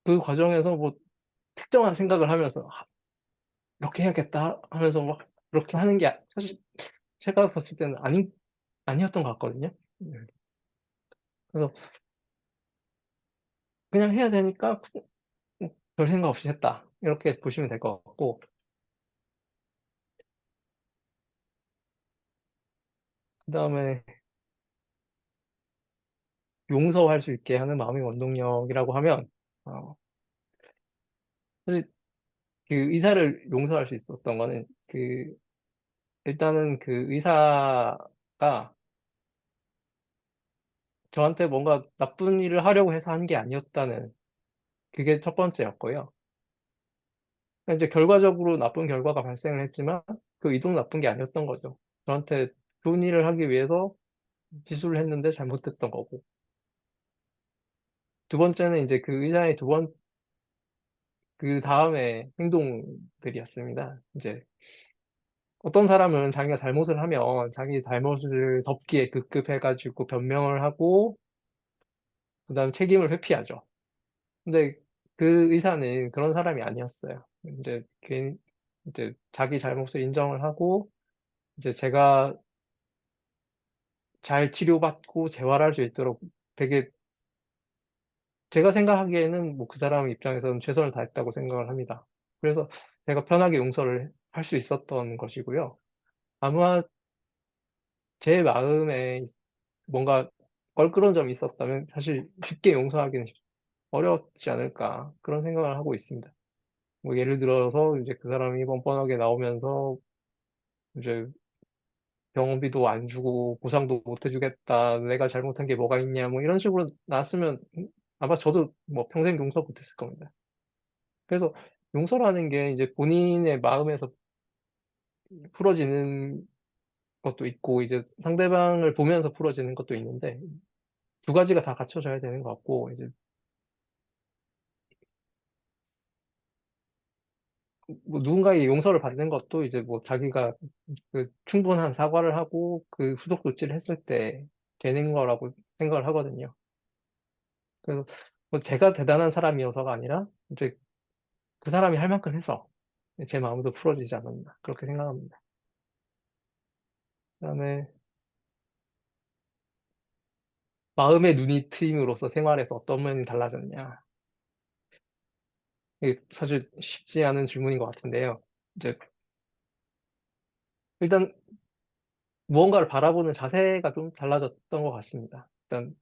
그 과정에서 뭐 특정한 생각을 하면서 이렇게 해야겠다 하면서 막 그렇게 하는 게 사실 제가 봤을 때는 아니었던 것 같거든요. 그래서 그냥 해야 되니까 별 생각 없이 했다. 이렇게 보시면 될 것 같고, 그 다음에 용서할 수 있게 하는 마음의 원동력이라고 하면, 어, 사실 그 의사를 용서할 수 있었던 거는 일단은 그 의사가 저한테 뭔가 나쁜 일을 하려고 해서 한 게 아니었다는 그게 첫 번째였고요. 이제 결과적으로 나쁜 결과가 발생을 했지만 그 의도는 나쁜 게 아니었던 거죠. 저한테 좋은 일을 하기 위해서 기술을 했는데 잘못됐던 거고. 두 번째는 이제 그 의사의 그 다음에 행동들이었습니다. 이제 어떤 사람은 자기가 잘못을 하면 자기 잘못을 덮기에 급급해가지고 변명을 하고 그다음 책임을 회피하죠. 근데 그 의사는 그런 사람이 아니었어요. 이제 자기 잘못을 인정을 하고 이제 제가 잘 치료받고 재활할 수 있도록 되게 제가 생각하기에는 뭐 그 사람 입장에서는 최선을 다했다고 생각을 합니다. 그래서 제가 편하게 용서를 할 수 있었던 것이고요. 아마 제 마음에 뭔가 껄끄러운 점이 있었다면 사실 쉽게 용서하기는 어렵지 않을까 그런 생각을 하고 있습니다. 뭐 예를 들어서 이제 그 사람이 뻔뻔하게 나오면서 이제 병원비도 안 주고 보상도 못 해주겠다. 내가 잘못한 게 뭐가 있냐. 뭐 이런 식으로 나왔으면 아마 저도 뭐 평생 용서 못했을 겁니다. 그래서 용서라는 게 이제 본인의 마음에서 풀어지는 것도 있고 이제 상대방을 보면서 풀어지는 것도 있는데 두 가지가 다 갖춰져야 되는 것 같고 이제 뭐 누군가의 용서를 받는 것도 이제 뭐 자기가 그 충분한 사과를 하고 그 후속 조치를 했을 때 되는 거라고 생각을 하거든요. 그래서 뭐 제가 대단한 사람이어서가 아니라 이제 그 사람이 할 만큼 해서 제 마음도 풀어지지 않았나 그렇게 생각합니다. 그다음에 마음의 눈이 트임으로써 생활에서 어떤 면이 달라졌냐. 이게 사실 쉽지 않은 질문인 것 같은데요. 이제 일단 무언가를 바라보는 자세가 좀 달라졌던 것 같습니다. 일단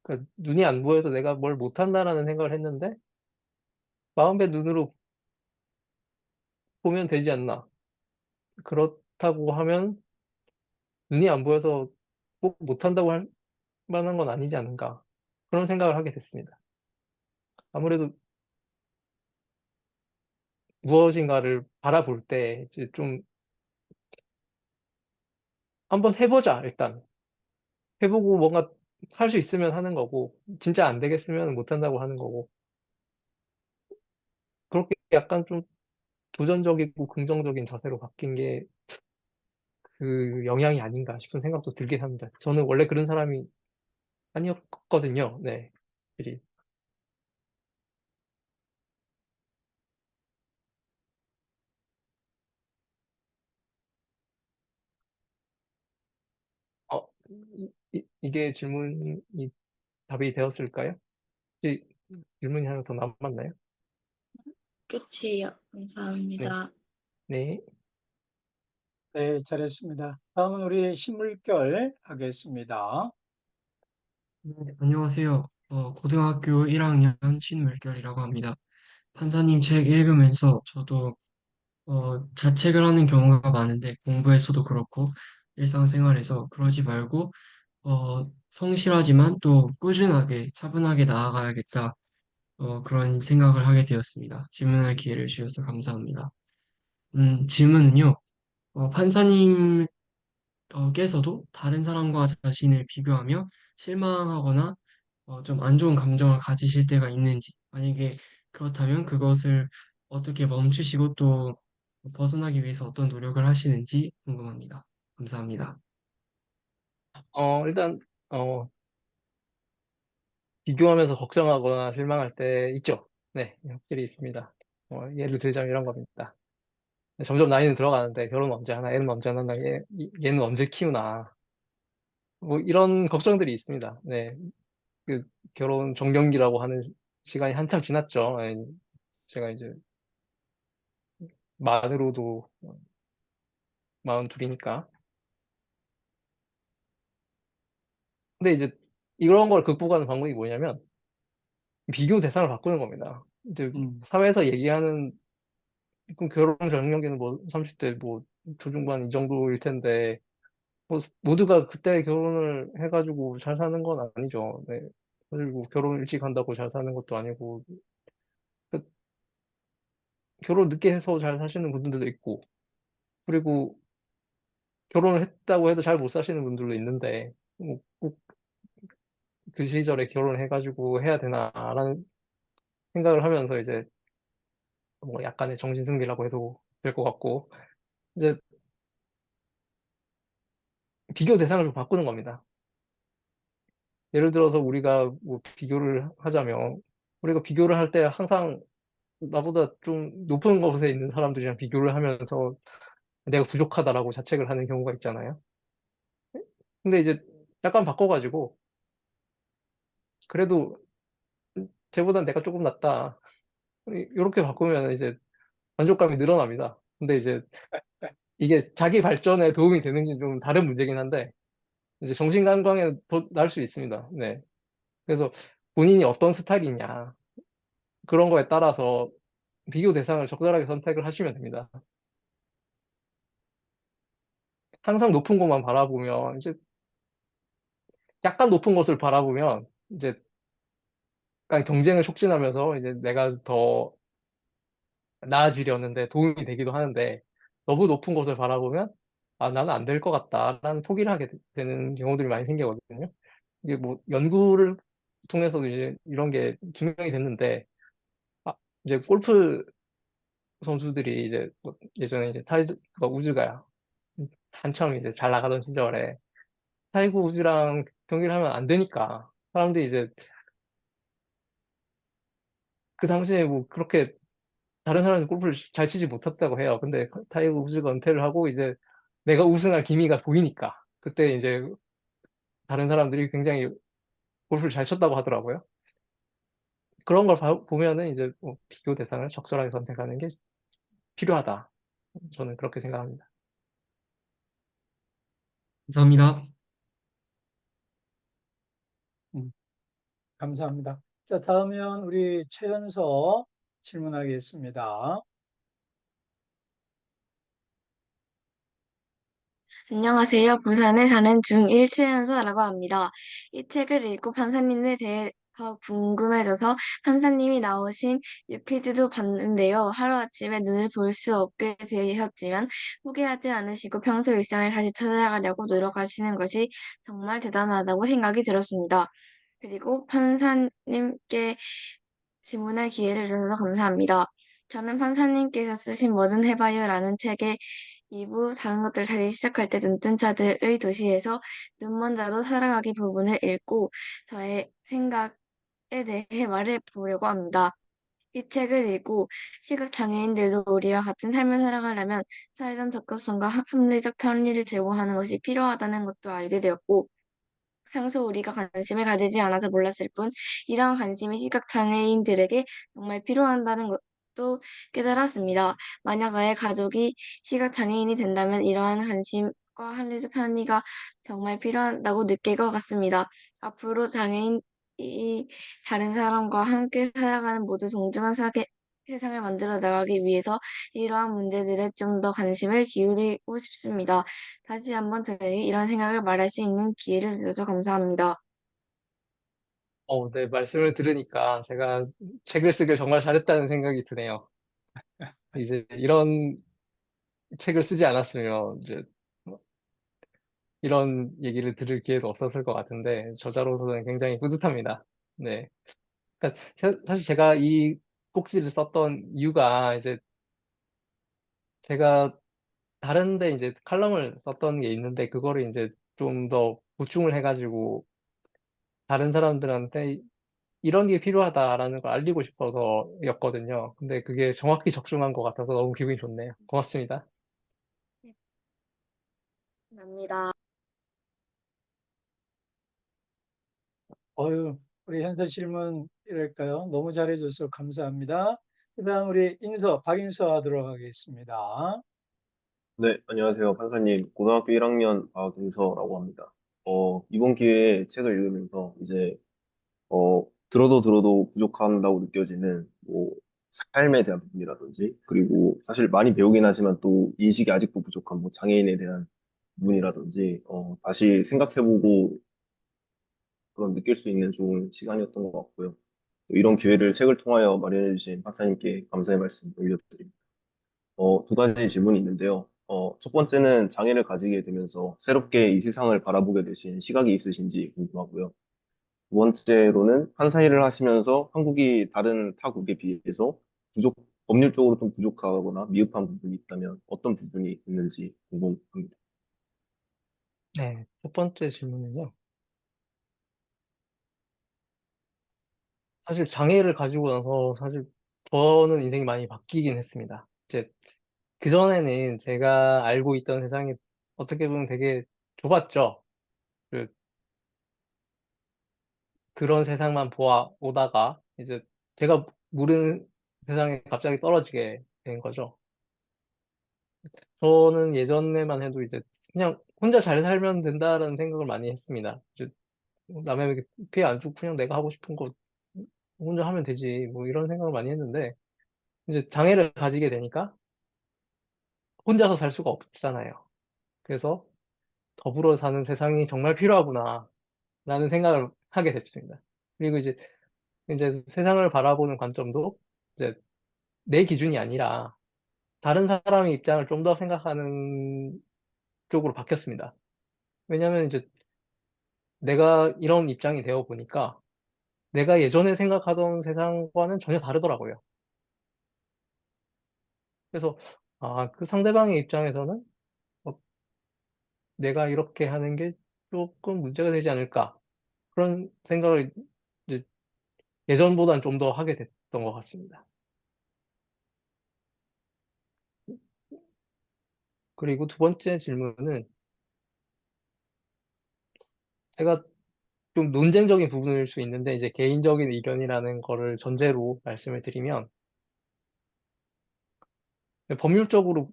그 눈이 안 보여서 내가 뭘 못한다라는 생각을 했는데 마음의 눈으로 보면 되지 않나. 그렇다고 하면 눈이 안 보여서 꼭 못한다고 할 만한 건 아니지 않은가. 그런 생각을 하게 됐습니다. 아무래도 무엇인가를 바라볼 때 이제 좀 한번 해보자, 일단. 해보고 뭔가 할 수 있으면 하는 거고, 진짜 안 되겠으면 못한다고 하는 거고, 그렇게 약간 좀 도전적이고 긍정적인 자세로 바뀐 게 그 영향이 아닌가 싶은 생각도 들긴 합니다. 저는 원래 그런 사람이 아니었거든요. 네. 확실히. 어, 이게 질문이 답이 되었을까요? 혹시 질문이 하나 더 남았나요? 끝이에요. 네. 감사합니다. 네. 네, 잘했습니다. 다음은 우리 신물결 하겠습니다. 네, 안녕하세요. 고등학교 1학년 신물결이라고 합니다. 판사님 책 읽으면서 저도 자책을 하는 경우가 많은데 공부에서도 그렇고 일상생활에서 그러지 말고 성실하지만 또 꾸준하게 차분하게 나아가야겠다. 그런 생각을 하게 되었습니다. 질문할 기회를 주셔서 감사합니다. 질문은요. 판사님 께서도 다른 사람과 자신을 비교하며 실망하거나 좀 안 좋은 감정을 가지실 때가 있는지, 만약에 그렇다면 그것을 어떻게 멈추시고 또 벗어나기 위해서 어떤 노력을 하시는지 궁금합니다. 감사합니다. 일단, 비교하면서 걱정하거나 실망할 때 있죠. 네, 확실히 있습니다. 예를 들자면 이런 겁니다. 점점 나이는 들어가는데 결혼 언제 하나, 애는 언제 하나, 얘는 언제 키우나. 뭐 이런 걱정들이 있습니다. 네, 그 결혼 정년기라고 하는 시간이 한참 지났죠. 네, 제가 이제 만으로도 42이니까. 근데 이제 이런 걸 극복하는 방법이 뭐냐면 비교 대상을 바꾸는 겁니다. 이제 사회에서 얘기하는 그럼 결혼 정년기는 뭐 30대 뭐 초중반 이 정도일 텐데 뭐 모두가 그때 결혼을 해가지고 잘 사는 건 아니죠. 네. 그리고 결혼 일찍 한다고 잘 사는 것도 아니고 그 결혼 늦게 해서 잘 사시는 분들도 있고 그리고 결혼을 했다고 해도 잘 못 사시는 분들도 있는데 꼭 그 시절에 결혼해가지고 해야 되나라는 생각을 하면서 이제 뭐 약간의 정신승리라고 해도 될 것 같고 이제 비교 대상을 좀 바꾸는 겁니다. 예를 들어서 우리가 뭐 비교를 하자면 우리가 비교를 할 때 항상 나보다 좀 높은 곳에 있는 사람들이랑 비교를 하면서 내가 부족하다라고 자책을 하는 경우가 있잖아요. 근데 이제 약간 바꿔가지고 그래도 쟤보단 내가 조금 낫다. 이렇게 바꾸면 이제 만족감이 늘어납니다. 근데 이제 이게 자기 발전에 도움이 되는지 좀 다른 문제긴 한데 이제 정신 건강에 더 나을 수 있습니다. 네. 그래서 본인이 어떤 스타일이냐 그런 거에 따라서 비교 대상을 적절하게 선택을 하시면 됩니다. 항상 높은 곳만 바라보면 이제 약간 높은 곳을 바라보면 이제 약간 경쟁을 촉진하면서 이제 내가 더 나아지려는데 도움이 되기도 하는데 너무 높은 곳을 바라보면 아 나는 안 될 것 같다라는 포기를 하게 되는 경우들이 많이 생기거든요. 이게 뭐 연구를 통해서도 이제 이런 게 증명이 됐는데 아, 이제 골프 선수들이 이제 뭐 예전에 이제 타이거가 우즈가 한참 이제 잘 나가던 시절에 타이거 우즈랑 경기를 하면 안 되니까 사람들이 이제 그 당시에 뭐 그렇게 다른 사람은 골프를 잘 치지 못했다고 해요. 근데 타이거 우즈가 은퇴를 하고 이제 내가 우승할 기미가 보이니까 그때 이제 다른 사람들이 굉장히 골프를 잘 쳤다고 하더라고요. 그런 걸 보면은 이제 뭐 비교 대상을 적절하게 선택하는 게 필요하다. 저는 그렇게 생각합니다. 감사합니다. 음, 감사합니다. 자, 다음은 우리 최연서 질문하겠습니다. 안녕하세요. 부산에 사는 중1 최연서라고 합니다. 이 책을 읽고 판사님에 대해 더 궁금해져서 판사님이 나오신 유퀴즈도 봤는데요. 하루아침에 눈을 볼 수 없게 되셨지만 포기하지 않으시고 평소 일상을 다시 찾아가려고 노력하시는 것이 정말 대단하다고 생각이 들었습니다. 그리고 판사님께 질문할 기회를 주셔서 감사합니다. 저는 판사님께서 쓰신 뭐든 해봐요라는 책의 2부 작은 것들 다시 시작할 때 눈뜬 자들의 도시에서 눈먼 자로 살아가기 부분을 읽고 저의 생각에 대해 말해보려고 합니다. 이 책을 읽고 시각장애인들도 우리와 같은 삶을 살아가려면 사회적 접근성과 합리적 편리를 제공하는 것이 필요하다는 것도 알게 되었고 평소 우리가 관심을 가지지 않아서 몰랐을 뿐, 이러한 관심이 시각장애인들에게 정말 필요하다는 것도 깨달았습니다. 만약 나의 가족이 시각장애인이 된다면 이러한 관심과 합리적 편의가 정말 필요하다고 느낄 것 같습니다. 앞으로 장애인이 다른 사람과 함께 살아가는 모두 동등한 세상을 만들어 나가기 위해서 이러한 문제들에 좀 더 관심을 기울이고 싶습니다. 다시 한번 저에게 이런 생각을 말할 수 있는 기회를 주셔서 감사합니다. 네, 말씀을 들으니까 제가 책을 쓰길 정말 잘했다는 생각이 드네요. 이제 이런 책을 쓰지 않았으면 이제 이런 얘기를 들을 기회도 없었을 것 같은데 저자로서는 굉장히 뿌듯합니다. 네. 그러니까 사실 제가 이 꼭지를 썼던 이유가 이제 제가 다른데 이제 칼럼을 썼던 게 있는데 그거를 이제 좀 더 보충을 해가지고 다른 사람들한테 이런 게 필요하다라는 걸 알리고 싶어서였거든요. 근데 그게 정확히 적중한 것 같아서 너무 기분이 좋네요. 고맙습니다. 감사합니다. 어유, 우리 현서 질문 이랄까요? 너무 잘해줘서 감사합니다. 그다음 우리 박인서 하도록 하겠습니다. 네, 안녕하세요. 판사님. 고등학교 1학년 박인서라고 합니다. 이번 기회에 책을 읽으면서 이제, 들어도 부족한다고 느껴지는, 삶에 대한 부분이라든지, 그리고 사실 많이 배우긴 하지만 또 인식이 아직도 부족한 장애인에 대한 부분이라든지, 다시 생각해보고 그런 느낄 수 있는 좋은 시간이었던 것 같고요. 또 이런 기회를 책을 통하여 마련해주신 박사님께 감사의 말씀 올려드립니다. 두 가지 질문이 있는데요. 첫 번째는 장애를 가지게 되면서 새롭게 이 세상을 바라보게 되신 시각이 있으신지 궁금하고요. 두 번째로는 판사 일을 하시면서 한국이 다른 타국에 비해서 법률적으로 좀 부족하거나 미흡한 부분이 있다면 어떤 부분이 있는지 궁금합니다. 네. 첫 번째 질문은요. 사실 장애를 가지고 나서 사실 저는 인생이 많이 바뀌긴 했습니다. 이제 그전에는 제가 알고 있던 세상이 어떻게 보면 되게 좁았죠. 그, 그런 세상만 보아오다가 이제 제가 모르는 세상에 갑자기 떨어지게 된 거죠. 저는 예전에만 해도 이제 그냥 혼자 잘 살면 된다라는 생각을 많이 했습니다. 이제 남에게 피해 안 주고 그냥 내가 하고 싶은 거 혼자 하면 되지. 뭐 이런 생각을 많이 했는데 이제 장애를 가지게 되니까 혼자서 살 수가 없잖아요. 그래서 더불어 사는 세상이 정말 필요하구나 라는 생각을 하게 됐습니다. 그리고 이제 세상을 바라보는 관점도 이제 내 기준이 아니라 다른 사람의 입장을 좀 더 생각하는 쪽으로 바뀌었습니다. 왜냐하면 이제 내가 이런 입장이 되어 보니까 내가 예전에 생각하던 세상과는 전혀 다르더라고요. 그래서 그 상대방의 입장에서는 어, 내가 이렇게 하는 게 조금 문제가 되지 않을까 그런 생각을 이제 예전보다는 좀 더 하게 됐던 것 같습니다. 그리고 두 번째 질문은 제가 좀 논쟁적인 부분일 수 있는데, 이제 개인적인 의견이라는 거를 전제로 말씀을 드리면, 법률적으로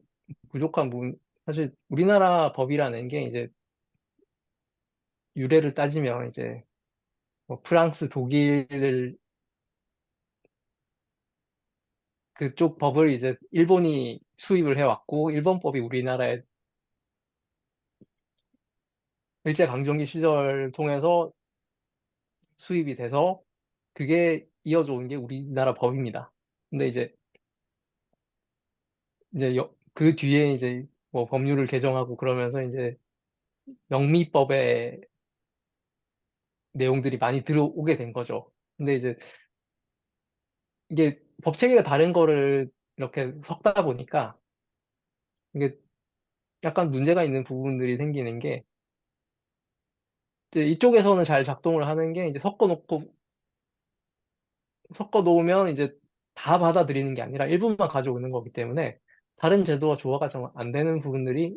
부족한 부분, 사실 우리나라 법이라는 게 이제 유래를 따지면 이제 뭐 프랑스, 독일 그쪽 법을 이제 일본이 수입을 해왔고, 일본 법이 우리나라에 일제강점기 시절 통해서 수입이 돼서 그게 이어져 온 게 우리나라 법입니다. 근데 이제 그 뒤에 이제 뭐 법률을 개정하고 그러면서 이제 영미법의 내용들이 많이 들어오게 된 거죠. 근데 이제 이게 법 체계가 다른 거를 이렇게 섞다 보니까 이게 약간 문제가 있는 부분들이 생기는 게 이제 이쪽에서는 잘 작동을 하는 게 이제 섞어 놓으면 이제 다 받아들이는 게 아니라 일부만 가져오는 거기 때문에 다른 제도와 조화가 좀 안 되는 부분들이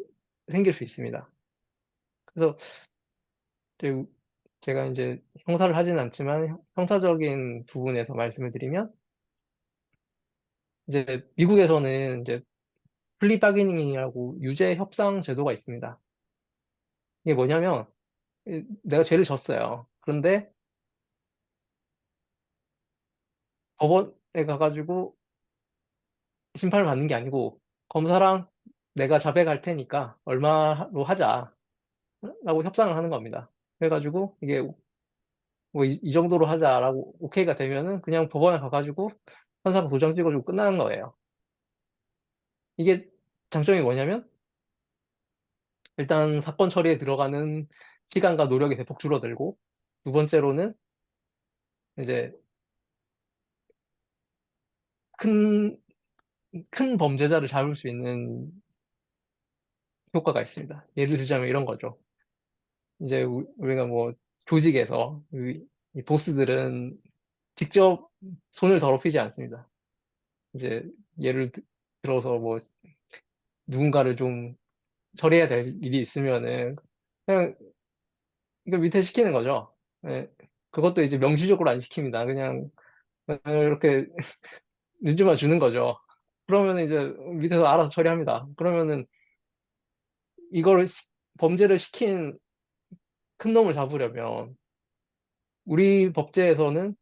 생길 수 있습니다. 그래서 이제 제가 이제 형사를 하지는 않지만 형사적인 부분에서 말씀을 드리면 이제 미국에서는 이제 플리 바게닝이라고 유죄 협상 제도가 있습니다. 이게 뭐냐면 내가 죄를 졌어요. 그런데 법원에 가가지고 심판을 받는 게 아니고 검사랑 내가 자백할 테니까 얼마로 하자. 라고 협상을 하는 겁니다. 그래가지고 이게 뭐 이 정도로 하자라고 오케이가 되면은 그냥 법원에 가가지고 판사가 도장 찍어주고 끝나는 거예요. 이게 장점이 뭐냐면 일단 사건 처리에 들어가는 시간과 노력이 대폭 줄어들고 두 번째로는 이제 큰, 큰 범죄자를 잡을 수 있는 효과가 있습니다. 예를 들자면 이런 거죠. 이제 우리가 뭐 조직에서 이 보스들은 직접 손을 더럽히지 않습니다. 이제 예를 들어서 뭐 누군가를 좀 처리해야 될 일이 있으면은 그냥 이거 밑에 시키는 거죠. 예. 그것도 이제 명시적으로 안 시킵니다. 그냥 이렇게 눈치만 주는 거죠. 그러면 이제 밑에서 알아서 처리합니다. 그러면은 이거를 범죄를 시킨 큰 놈을 잡으려면 우리 법제에서는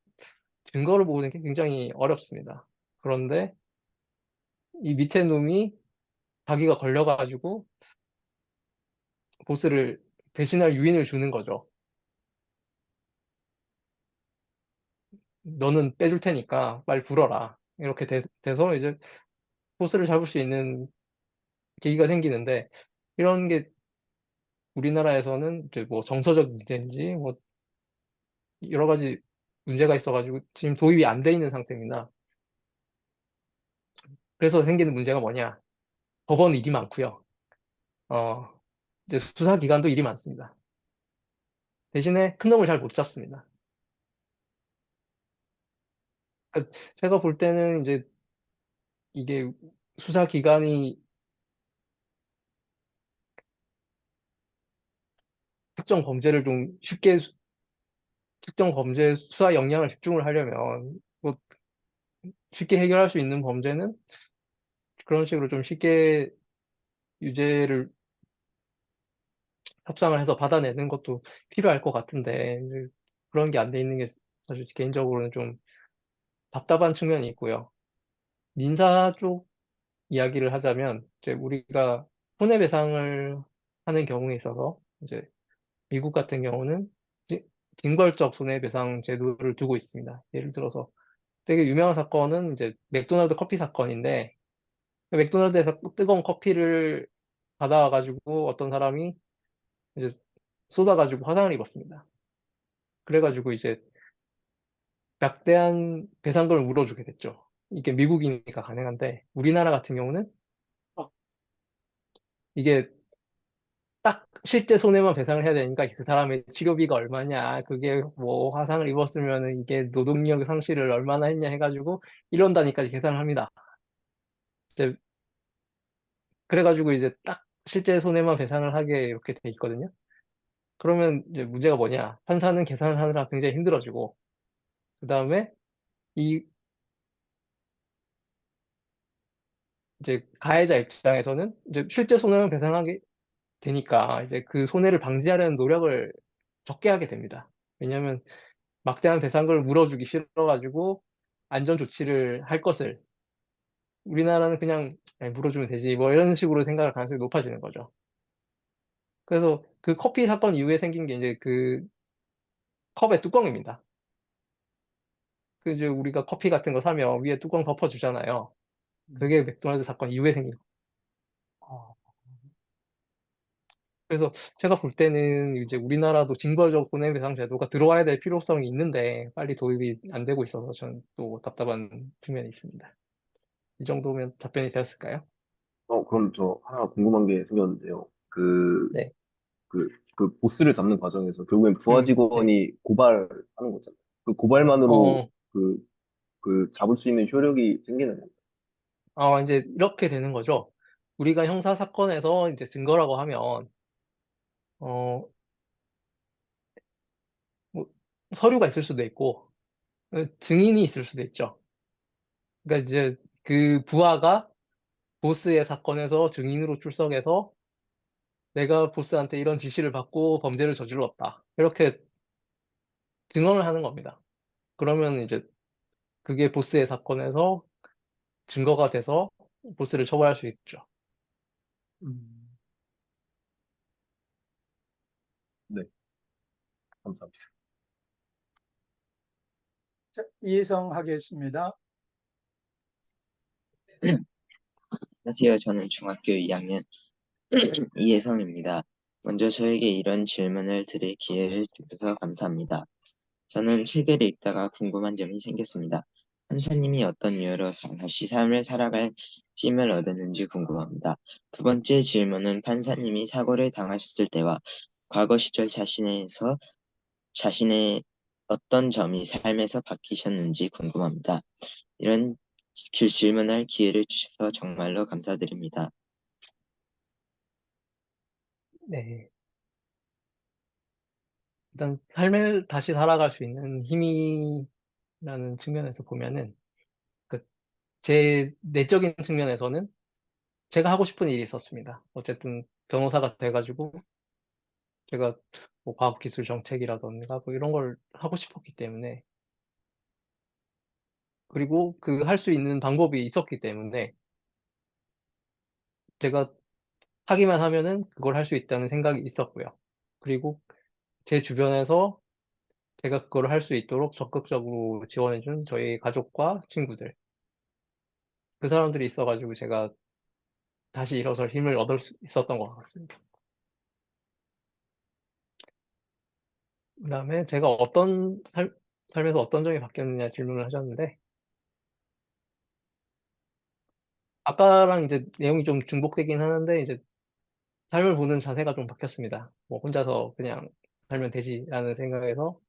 증거를 모으는 게 굉장히 어렵습니다. 그런데 이 밑에 놈이 자기가 걸려가지고 보스를 대신할 유인을 주는 거죠. 너는 빼줄 테니까 빨리 불어라. 이렇게 돼서 이제 보스를 잡을 수 있는 계기가 생기는데 이런 게 우리나라에서는 이제 뭐 정서적 문제인지 뭐 여러 가지 문제가 있어가지고 지금 도입이 안 돼 있는 상태입니다. 그래서 생기는 문제가 뭐냐? 법원 일이 많고요. 어, 이제 수사기관도 일이 많습니다. 대신에 큰 놈을 잘 못 잡습니다. 그러니까 제가 볼 때는 이제 이게 수사기관이 특정 범죄를 좀 쉽게 특정 범죄 수사 역량을 집중을 하려면 뭐 쉽게 해결할 수 있는 범죄는 그런 식으로 좀 쉽게 유죄를 협상을 해서 받아내는 것도 필요할 것 같은데 이제 그런 게 안 돼 있는 게 사실 개인적으로는 좀 답답한 측면이 있고요. 민사 쪽 이야기를 하자면 이제 우리가 손해배상을 하는 경우에 있어서 이제 미국 같은 경우는 징벌적 손해배상 제도를 두고 있습니다. 예를 들어서 되게 유명한 사건은 이제 맥도날드 커피 사건인데 맥도날드에서 뜨거운 커피를 받아와가지고 어떤 사람이 이제 쏟아가지고 화상을 입었습니다. 그래가지고 이제 막대한 배상금을 물어주게 됐죠. 이게 미국이니까 가능한데 우리나라 같은 경우는 이게 딱 실제 손해만 배상을 해야 되니까 그 사람의 치료비가 얼마냐, 그게 뭐 화상을 입었으면 이게 노동력 상실을 얼마나 했냐 해가지고 이런 단위까지 계산을 합니다. 이제 그래가지고 이제 딱 실제 손해만 배상을 하게 이렇게 돼 있거든요. 그러면 이제 문제가 뭐냐? 판사는 계산을 하느라 굉장히 힘들어지고, 그 다음에 이 이제 가해자 입장에서는 이제 실제 손해만 배상하게 되니까 이제 그 손해를 방지하려는 노력을 적게 하게 됩니다. 왜냐하면 막대한 배상금을 물어주기 싫어가지고 안전 조치를 할 것을 우리나라는 그냥 물어주면 되지 뭐 이런 식으로 생각할 가능성이 높아지는 거죠. 그래서 그 커피 사건 이후에 생긴 게 이제 그 컵의 뚜껑입니다. 그 이제 우리가 커피 같은 거 사면 위에 뚜껑 덮어주잖아요. 그게 맥도날드 사건 이후에 생긴 거. 어, 그래서 제가 볼 때는 이제 우리나라도 징벌적 손해배상 제도가 들어와야 될 필요성이 있는데 빨리 도입이 안 되고 있어서 저는 또 답답한 측면이 있습니다. 이 정도면 답변이 되었을까요? 그럼 저 하나 궁금한 게 생겼는데요. 네. 보스를 잡는 과정에서 결국엔 부하 네. 직원이 고발하는 거잖아요. 그 고발만으로 어, 그, 잡을 수 있는 효력이 생기는 건가요? 이제 이렇게 되는 거죠. 우리가 형사 사건에서 이제 증거라고 하면, 어, 뭐, 서류가 있을 수도 있고, 증인이 있을 수도 있죠. 그러니까 이제 그 부하가 보스의 사건에서 증인으로 출석해서 내가 보스한테 이런 지시를 받고 범죄를 저질렀다. 이렇게 증언을 하는 겁니다. 그러면 이제 그게 보스의 사건에서 증거가 돼서 보스를 처벌할 수 있죠. 음. 네, 감사합니다. 자, 이해성 하겠습니다. 안녕하세요. 저는 중학교 2학년 이혜성입니다. 먼저 저에게 이런 질문을 드릴 기회를 주셔서 감사합니다. 저는 책을 읽다가 궁금한 점이 생겼습니다. 판사님이 어떤 이유로 다시 삶을 살아갈 힘을 얻었는지 궁금합니다. 두 번째 질문은 판사님이 사고를 당하셨을 때와 과거 시절 자신의 어떤 점이 삶에서 바뀌셨는지 궁금합니다. 이런 질문할 기회를 주셔서 정말로 감사드립니다. 네. 일단 삶을 다시 살아갈 수 있는 힘이라는 측면에서 보면은 그 제 내적인 측면에서는 제가 하고 싶은 일이 있었습니다. 어쨌든 변호사가 돼가지고 제가 뭐 과학기술 정책이라던가 뭐 이런 걸 하고 싶었기 때문에 그리고 그 할 수 있는 방법이 있었기 때문에 제가 하기만 하면은 그걸 할 수 있다는 생각이 있었고요. 그리고 제 주변에서 제가 그걸 할 수 있도록 적극적으로 지원해준 저희 가족과 친구들 그 사람들이 있어가지고 제가 다시 일어설 힘을 얻을 수 있었던 것 같습니다. 그다음에 제가 삶에서 어떤 점이 바뀌었느냐 질문을 하셨는데 아까랑 이제 내용이 좀 중복되긴 하는데 이제 삶을 보는 자세가 좀 바뀌었습니다. 뭐 혼자서 그냥 살면 되지라는 생각에서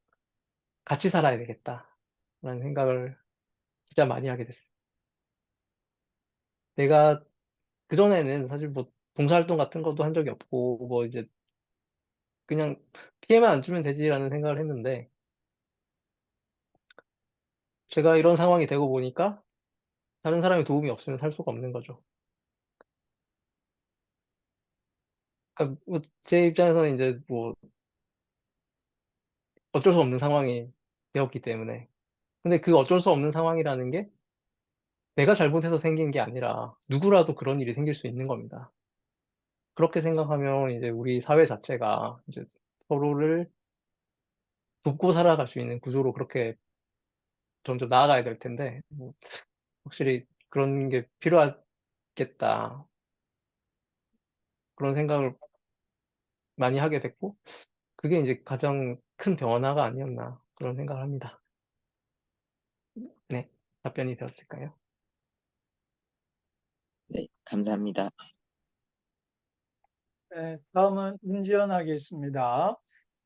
같이 살아야 되겠다라는 생각을 진짜 많이 하게 됐어요. 내가 그전에는 사실 뭐 봉사활동 같은 것도 한 적이 없고 뭐 이제 그냥 피해만 안 주면 되지라는 생각을 했는데 제가 이런 상황이 되고 보니까 다른 사람의 도움이 없으면 살 수가 없는 거죠. 그러니까 뭐제 입장에서는 이제 뭐 어쩔 수 없는 상황이 되었기 때문에. 근데 그 어쩔 수 없는 상황이라는 게 내가 잘못해서 생긴 게 아니라 누구라도 그런 일이 생길 수 있는 겁니다. 그렇게 생각하면 이제 우리 사회 자체가 이제 서로를 돕고 살아갈 수 있는 구조로 그렇게 점점 나아가야 될 텐데, 뭐 확실히 그런 게 필요하겠다. 그런 생각을 많이 하게 됐고, 그게 이제 가장 큰 변화가 아니었나 그런 생각을 합니다. 네, 답변이 되었을까요? 네, 감사합니다. 네, 다음은 임지연 하겠습니다.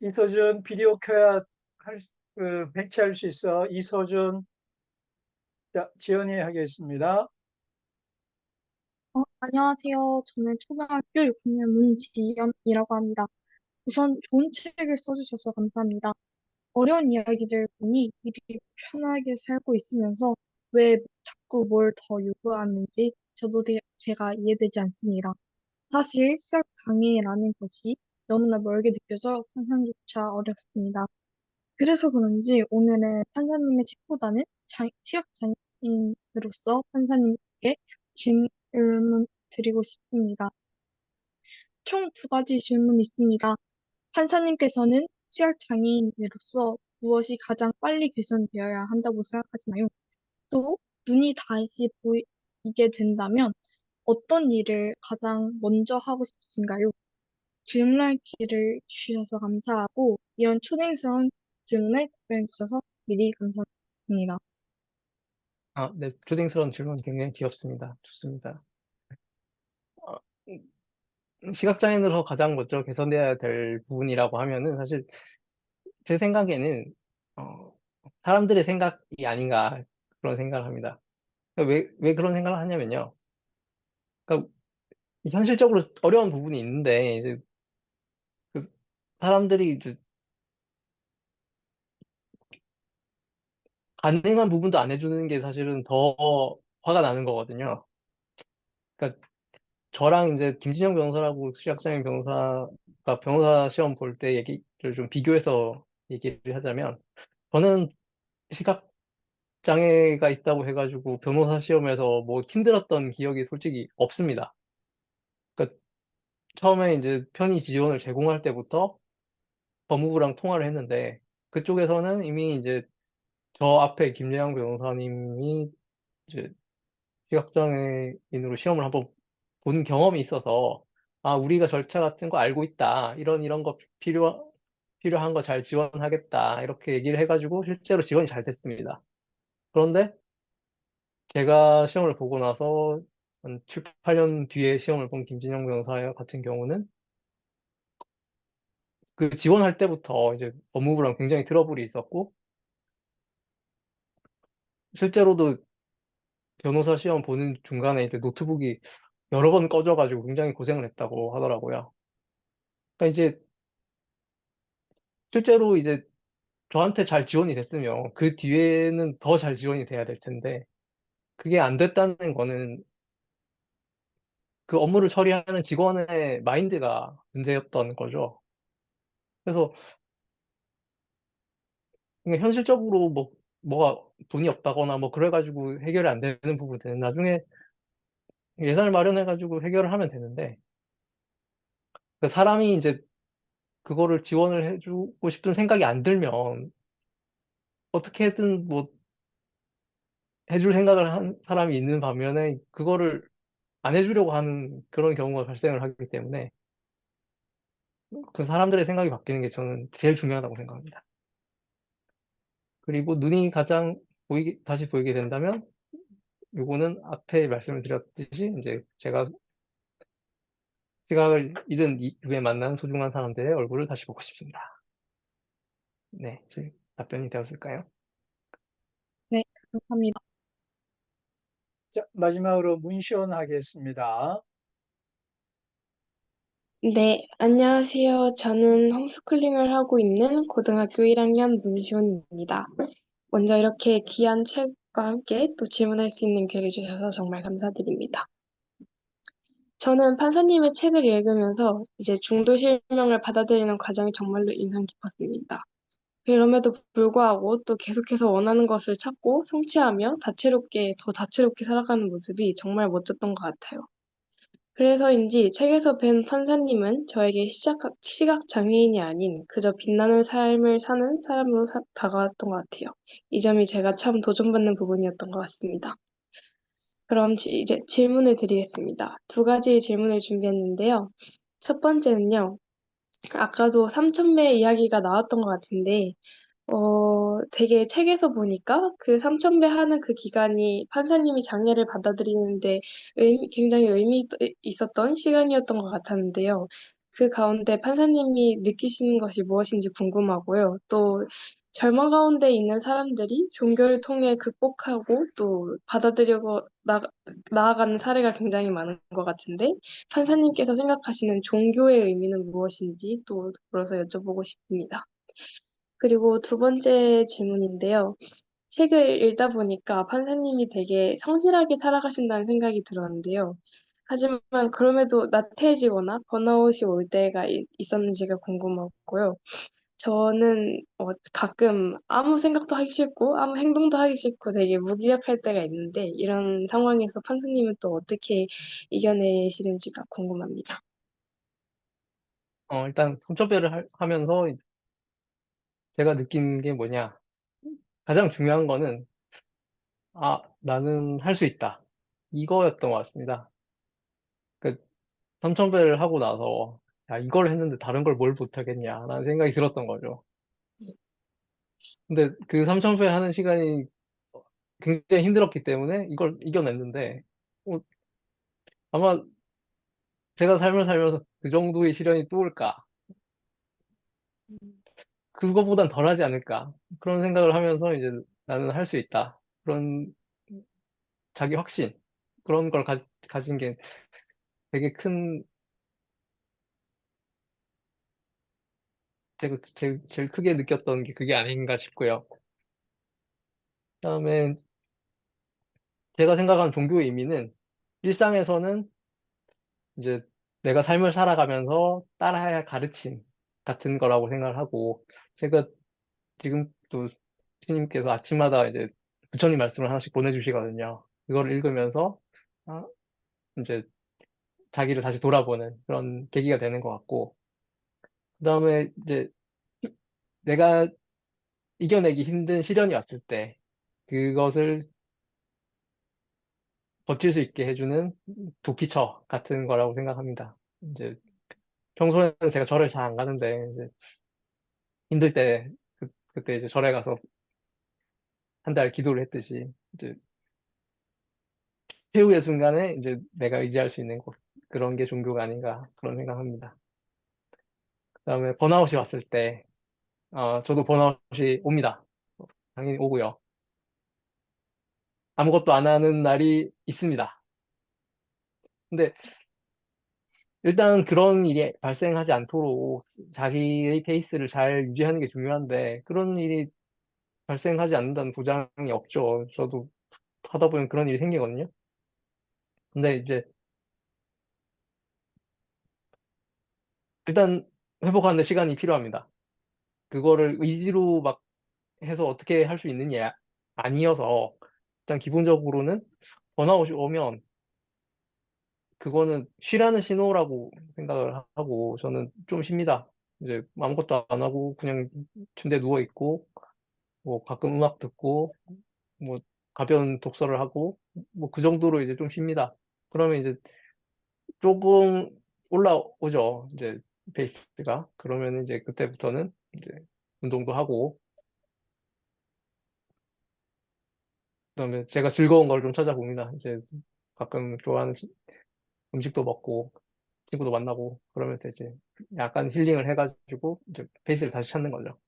이서준 비디오 켜야 배치할 수 있어. 이서준, 자, 지연이 하겠습니다. 안녕하세요. 저는 초등학교 6학년 문지연이라고 합니다. 우선 좋은 책을 써주셔서 감사합니다. 어려운 이야기를 보니 일이 편하게 살고 있으면서 왜 자꾸 뭘 더 요구하는지 제가 이해되지 않습니다. 사실 시각 장애라는 것이 너무나 멀게 느껴져 상상조차 어렵습니다. 그래서 그런지 오늘은 판사님의 책보다는 시각 장애인으로서 판사님께 질문 드리고 싶습니다. 총 두 가지 질문이 있습니다. 판사님께서는 시각 장애인으로서 무엇이 가장 빨리 개선되어야 한다고 생각하시나요? 또 눈이 다시 보이게 된다면 어떤 일을 가장 먼저 하고 싶으신가요? 질문할 기회를 주셔서 감사하고 이런 초대스러운 질문에 답변해 주셔서 미리 감사드립니다. 네, 초딩스러운 질문 굉장히 귀엽습니다. 좋습니다. 어, 시각장애인으로 가장 먼저 개선돼야 될 부분이라고 하면은 사실 제 생각에는 사람들의 생각이 아닌가 그런 생각을 합니다. 왜 그런 생각을 하냐면요. 그러니까 현실적으로 어려운 부분이 있는데 이제 그 사람들이 이제 가능한 부분도 안 해주는 게 사실은 더 화가 나는 거거든요. 그러니까 저랑 이제 김진영 변호사라고 시각장애인 변호사가 변호사 시험 볼 때 얘기를 좀 비교해서 얘기를 하자면 저는 시각장애가 있다고 해가지고 변호사 시험에서 뭐 힘들었던 기억이 솔직히 없습니다. 그러니까 처음에 이제 편의 지원을 제공할 때부터 법무부랑 통화를 했는데 그쪽에서는 이미 이제 저 앞에 김예영 변호사님이 이제 시각장애인으로 시험을 한번 본 경험이 있어서 우리가 절차 같은 거 알고 있다. 이런 거 필요한 거 잘 지원하겠다. 이렇게 얘기를 해가지고 실제로 지원이 잘 됐습니다. 그런데 제가 시험을 보고 나서 한 7, 8년 뒤에 시험을 본 김진영 변호사 같은 경우는 그 지원할 때부터 이제 법무부랑 굉장히 트러블이 있었고 실제로도 변호사 시험 보는 중간에 이제 노트북이 여러 번 꺼져가지고 굉장히 고생을 했다고 하더라고요. 그러니까 이제 실제로 이제 저한테 잘 지원이 됐으면 그 뒤에는 더 잘 지원이 돼야 될 텐데 그게 안 됐다는 거는 그 업무를 처리하는 직원의 마인드가 문제였던 거죠. 그래서 이게 현실적으로 뭐가 돈이 없다거나 뭐 그래가지고 해결이 안 되는 부분들은 나중에 예산을 마련해가지고 해결을 하면 되는데 그 사람이 이제 그거를 지원을 해주고 싶은 생각이 안 들면 어떻게든 뭐 해줄 생각을 한 사람이 있는 반면에 그거를 안 해주려고 하는 그런 경우가 발생을 하기 때문에 그 사람들의 생각이 바뀌는 게 저는 제일 중요하다고 생각합니다. 그리고 눈이 가장 다시 보이게 된다면 요거는 앞에 말씀을 드렸듯이 이제 제가 시각을 잃은 이후에 만난 소중한 사람들의 얼굴을 다시 보고 싶습니다. 네, 제 답변이 되었을까요? 네, 감사합니다. 자, 마지막으로 문시원 하겠습니다. 네, 안녕하세요. 저는 홈스쿨링을 하고 있는 고등학교 1학년 문시온입니다. 먼저 이렇게 귀한 책과 함께 또 질문할 수 있는 기회를 주셔서 정말 감사드립니다. 저는 판사님의 책을 읽으면서 이제 중도 실명을 받아들이는 과정이 정말로 인상 깊었습니다. 그럼에도 불구하고 또 계속해서 원하는 것을 찾고 성취하며 더 다채롭게 살아가는 모습이 정말 멋졌던 것 같아요. 그래서인지 책에서 뵌 판사님은 저에게 시각 장애인이 아닌 그저 빛나는 삶을 사는 사람으로 다가왔던 것 같아요. 이 점이 제가 참 도전받는 부분이었던 것 같습니다. 그럼 이제 질문을 드리겠습니다. 두 가지의 질문을 준비했는데요. 첫 번째는요. 아까도 3,000배 이야기가 나왔던 것 같은데 되게 책에서 보니까 그 3,000배 하는 그 기간이 판사님이 장애를 받아들이는데 굉장히 의미 있었던 시간이었던 것 같았는데요. 그 가운데 판사님이 느끼시는 것이 무엇인지 궁금하고요. 또 절망 가운데 있는 사람들이 종교를 통해 극복하고 또 받아들이고 나아가는 사례가 굉장히 많은 것 같은데 판사님께서 생각하시는 종교의 의미는 무엇인지 또 더불어서 여쭤보고 싶습니다. 그리고 두 번째 질문인데요. 책을 읽다 보니까 판사님이 되게 성실하게 살아가신다는 생각이 들었는데요. 하지만 그럼에도 나태해지거나 번아웃이 올 때가 있었는지가 궁금하고요. 저는 가끔 아무 생각도 하기 싫고 아무 행동도 하기 싫고 되게 무기력할 때가 있는데 이런 상황에서 판사님은 또 어떻게 이겨내시는지가 궁금합니다. 일단 선처배를 하면서 제가 느낀 게 뭐냐. 가장 중요한 거는, 나는 할 수 있다. 이거였던 것 같습니다. 그, 선처배를 하고 나서, 야, 이걸 했는데 다른 걸 뭘 못하겠냐라는 생각이 들었던 거죠. 근데 그 삼천배 하는 시간이 굉장히 힘들었기 때문에 이걸 이겨냈는데, 어, 아마 제가 삶을 살면서 그 정도의 시련이 또 올까? 그거보단 덜하지 않을까? 그런 생각을 하면서 이제 나는 할 수 있다. 그런 자기 확신. 그런 걸 가진 게 되게 큰, 제일 크게 느꼈던 게 그게 아닌가 싶고요. 그다음에 제가 생각하는 종교의 의미는 일상에서는 이제 내가 삶을 살아가면서 따라야 할 가르침 같은 거라고 생각을 하고, 제가 지금 또 스님께서 아침마다 이제 부처님 말씀을 하나씩 보내주시거든요. 그걸 읽으면서 아, 이제 자기를 다시 돌아보는 그런 계기가 되는 것 같고, 그다음에 이제 내가 이겨내기 힘든 시련이 왔을 때 그것을 버틸 수 있게 해주는 도피처 같은 거라고 생각합니다. 이제 평소에는 제가 절을 잘 안 가는데 이제 힘들 때 그때 이제 절에 가서 한 달 기도를 했듯이 이제 최후의 순간에 이제 내가 의지할 수 있는 곳, 그런 게 종교가 아닌가 그런 생각합니다. 그다음에 번아웃이 왔을 때 저도 번아웃이 옵니다. 당연히 오고요. 아무것도 안 하는 날이 있습니다. 근데 일단 그런 일이 발생하지 않도록 자기의 페이스를 잘 유지하는 게 중요한데 그런 일이 발생하지 않는다는 보장이 없죠. 저도 하다 보면 그런 일이 생기거든요. 근데 이제 일단 회복하는데 시간이 필요합니다. 그거를 의지로 막 해서 어떻게 할 수 있는 게 아니어서 일단 기본적으로는 번아웃이 오면 그거는 쉬라는 신호라고 생각을 하고 저는 좀 쉽니다. 이제 아무것도 안 하고 그냥 침대에 누워 있고 뭐 가끔 음악 듣고 뭐 가벼운 독서를 하고 뭐 그 정도로 이제 좀 쉽니다. 그러면 이제 조금 올라오죠. 이제 페이스가. 그러면 이제 그때부터는 이제 운동도 하고 그다음에 제가 즐거운 걸 좀 찾아봅니다. 이제 가끔 좋아하는 음식도 먹고 친구도 만나고 그러면 이제 약간 힐링을 해가지고 이제 페이스를 다시 찾는 거죠.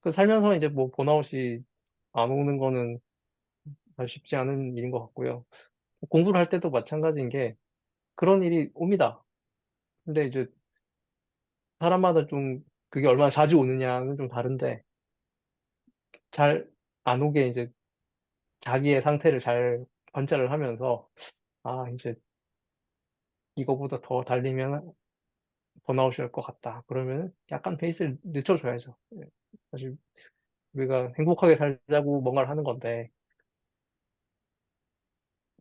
그 살면서 이제 뭐 번아웃이 안 오는 거는 사실 쉽지 않은 일인 것 같고요. 공부를 할 때도 마찬가지인 게 그런 일이 옵니다. 근데 이제 사람마다 좀 그게 얼마나 자주 오느냐는 좀 다른데 잘 안 오게 이제 자기의 상태를 잘 관찰을 하면서 이제 이거보다 더 달리면 번아웃이 올 것 같다. 그러면 약간 페이스를 늦춰줘야죠. 예. 사실 우리가 행복하게 살자고 뭔가를 하는 건데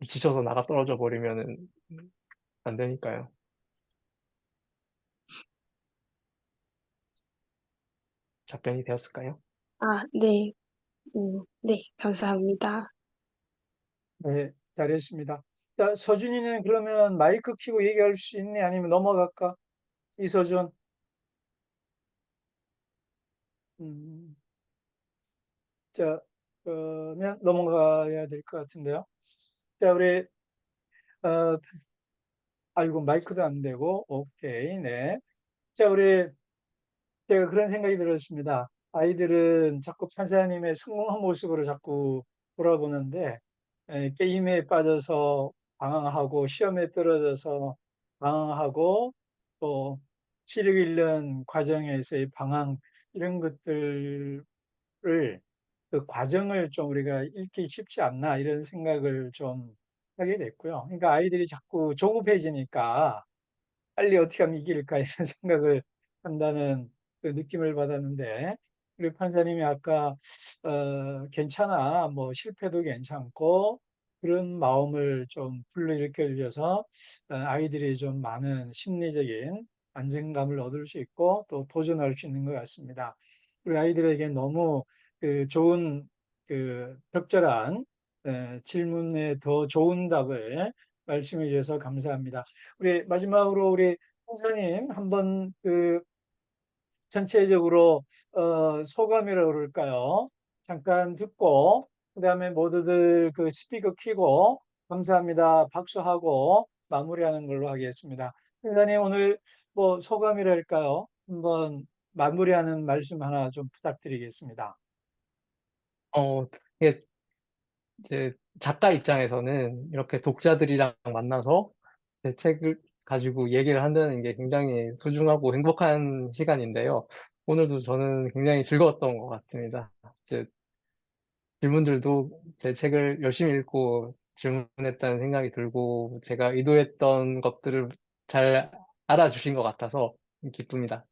지쳐서 나가 떨어져 버리면은 안 되니까요. 답변이 되었을까요? 네. 네, 감사합니다. 네, 잘했습니다. 자, 서준이는 그러면 마이크 켜고 얘기할 수 있니? 아니면 넘어갈까? 이서준. 음, 자, 그러면 넘어가야 될 것 같은데요. 자, 우리, 어, 아이고, 마이크도 안 되고, 오케이, 네. 자, 제가 그런 생각이 들었습니다. 아이들은 자꾸 판사님의 성공한 모습으로 자꾸 돌아보는데, 게임에 빠져서 방황하고, 시험에 떨어져서 방황하고, 또, 시력 잃는 과정에서의 방황, 이런 것들을, 그 과정을 좀 우리가 읽기 쉽지 않나, 이런 생각을 좀 하게 됐고요. 그러니까 아이들이 자꾸 조급해지니까, 빨리 어떻게 하면 이길까 이런 생각을 한다는 그 느낌을 받았는데 우리 판사님이 아까 괜찮아 뭐 실패도 괜찮고 그런 마음을 좀 불러일으켜 주셔서 아이들이 좀 많은 심리적인 안정감을 얻을 수 있고 또 도전할 수 있는 것 같습니다. 우리 아이들에게 너무 그 좋은 그 적절한 질문에 더 좋은 답을 말씀해 주셔서 감사합니다. 우리 마지막으로 우리 선생님 한번 그 전체적으로 소감이라고 그럴까요? 잠깐 듣고 그다음에 모두들 그 스피커 켜고 감사합니다 박수하고 마무리하는 걸로 하겠습니다. 선생님 오늘 뭐 소감이랄까요? 한번 마무리하는 말씀 하나 좀 부탁드리겠습니다. 어, 이게 이제 작가 입장에서는 이렇게 독자들이랑 만나서 제 책을 가지고 얘기를 한다는 게 굉장히 소중하고 행복한 시간인데요. 오늘도 저는 굉장히 즐거웠던 것 같습니다. 이제 질문들도 제 책을 열심히 읽고 질문했다는 생각이 들고 제가 의도했던 것들을 잘 알아주신 것 같아서 기쁩니다.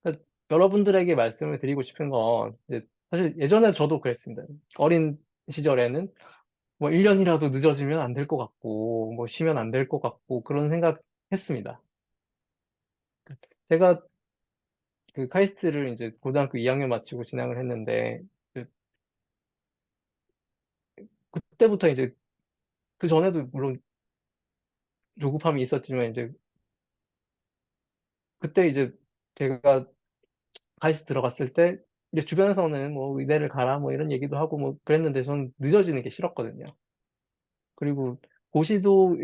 그러니까 여러분들에게 말씀을 드리고 싶은 건 이제 사실 예전에 저도 그랬습니다. 어린 시절에는 뭐 1년이라도 늦어지면 안 될 것 같고, 뭐 쉬면 안 될 것 같고, 그런 생각 했습니다. 제가 그 카이스트를 이제 고등학교 2학년 마치고 진학을 했는데, 그- 그때부터 이제 그 전에도 물론 조급함이 있었지만 이제 그때 이제 제가 카이스트 들어갔을 때 이제 주변에서는 뭐 의대를 가라 뭐 이런 얘기도 하고 뭐 그랬는데 저는 늦어지는 게 싫었거든요. 그리고 고시도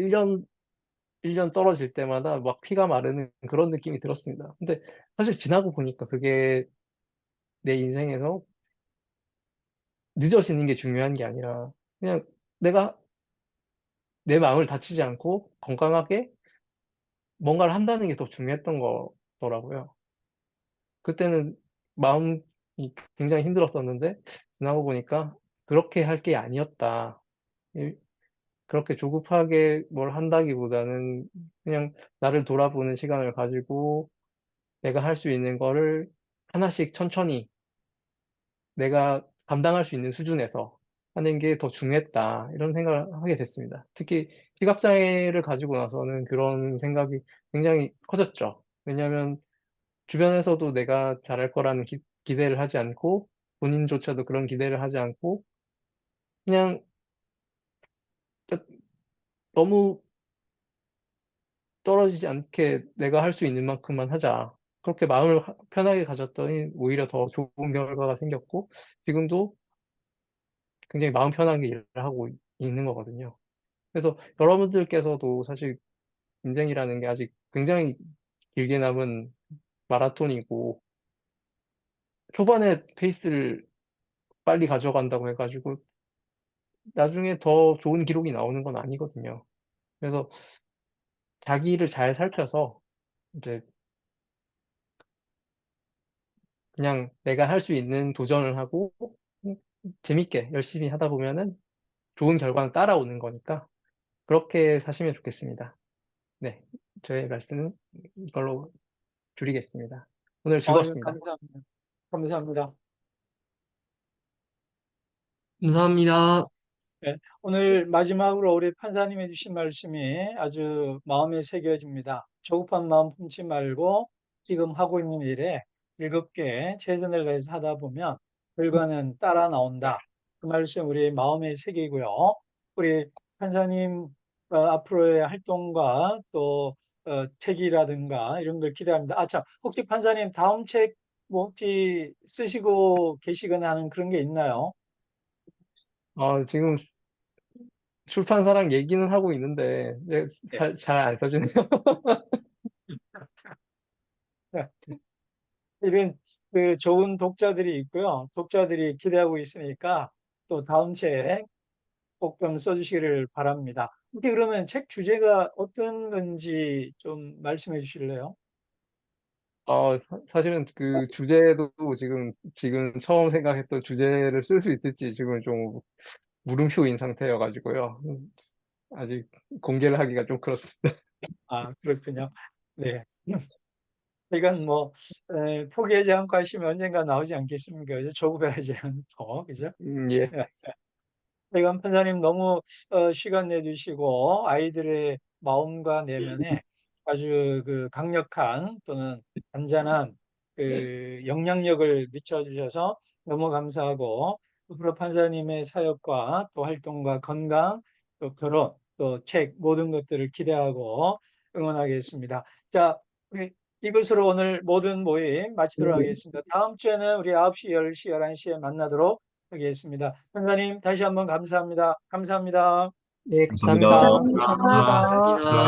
1년 떨어질 때마다 막 피가 마르는 그런 느낌이 들었습니다. 근데 사실 지나고 보니까 그게 내 인생에서 늦어지는 게 중요한 게 아니라 그냥 내가 내 마음을 다치지 않고 건강하게 뭔가를 한다는 게 더 중요했던 거더라고요. 그때는 마음이 굉장히 힘들었었는데 지나고 보니까 그렇게 할 게 아니었다. 이- 그렇게 조급하게 뭘 한다기보다는 그냥 나를 돌아보는 시간을 가지고 내가 할 수 있는 거를 하나씩 천천히 내가 감당할 수 있는 수준에서 하는 게 더 중요했다. 이런 생각을 하게 됐습니다. 특히 시각장애를 가지고 나서는 그런 생각이 굉장히 커졌죠. 왜냐하면 주변에서도 내가 잘할 거라는 기대를 하지 않고 본인조차도 그런 기대를 하지 않고 그냥 너무 떨어지지 않게 내가 할 수 있는 만큼만 하자. 그렇게 마음을 편하게 가졌더니 오히려 더 좋은 결과가 생겼고 지금도 굉장히 마음 편하게 일을 하고 있는 거거든요. 그래서 여러분들께서도 사실 인생이라는 게 아직 굉장히 길게 남은 마라톤이고 초반에 페이스를 빨리 가져간다고 해가지고 나중에 더 좋은 기록이 나오는 건 아니거든요. 그래서 자기를 잘 살펴서 이제 그냥 내가 할 수 있는 도전을 하고 재밌게 열심히 하다 보면은 좋은 결과는 따라오는 거니까 그렇게 사시면 좋겠습니다. 네, 저의 말씀은 이걸로 줄이겠습니다. 오늘 아유, 즐거웠습니다. 감사합니다. 감사합니다. 감사합니다. 네, 오늘 마지막으로 우리 판사님이 주신 말씀이 아주 마음에 새겨집니다. 조급한 마음 품지 말고 지금 하고 있는 일에 즐겁게 최선을 다해서 하다 보면 결과는 따라 나온다. 그 말씀 우리 마음에 새기고요. 우리 판사님 앞으로의 활동과 또 책이라든가 이런 걸 기대합니다. 아, 참, 혹시 판사님 다음 책 뭐 혹시 쓰시고 계시거나 하는 그런 게 있나요? 지금 출판사랑 얘기는 하고 있는데 예. 잘 안 써주네요. 이런 그 좋은 독자들이 있고요. 독자들이 기대하고 있으니까 또 다음 책 꼭 좀 써주시기를 바랍니다. 혹시 그러면 책 주제가 어떤 건지 좀 말씀해 주실래요? 사실은 그 주제도 지금 처음 생각했던 주제를 쓸 수 있을지 지금 좀 물음표인 상태여가지고요. 아직 공개를 하기가 좀 그렇습니다. 아, 그렇군요. 네. 이건 뭐 포기하지 않고 하시면 언젠가 나오지 않겠습니까? 그죠? 조급해하지 않고, 그죠? 예. 이건 판사님 너무 시간 내주시고 아이들의 마음과 내면에 아주 그 강력한 또는 단단한 그 영향력을 미쳐주셔서 너무 감사하고 앞으로 판사님의 사역과 또 활동과 건강 또 결혼 또 책 모든 것들을 기대하고 응원하겠습니다. 자, 우리 이것으로 오늘 모든 모임 마치도록 하겠습니다. 다음 주에는 우리 9시, 10시, 11시에 만나도록 하겠습니다. 판사님 다시 한번 감사합니다. 감사합니다. 네, 감사합니다. 감사합니다. 감사합니다. 감사합니다.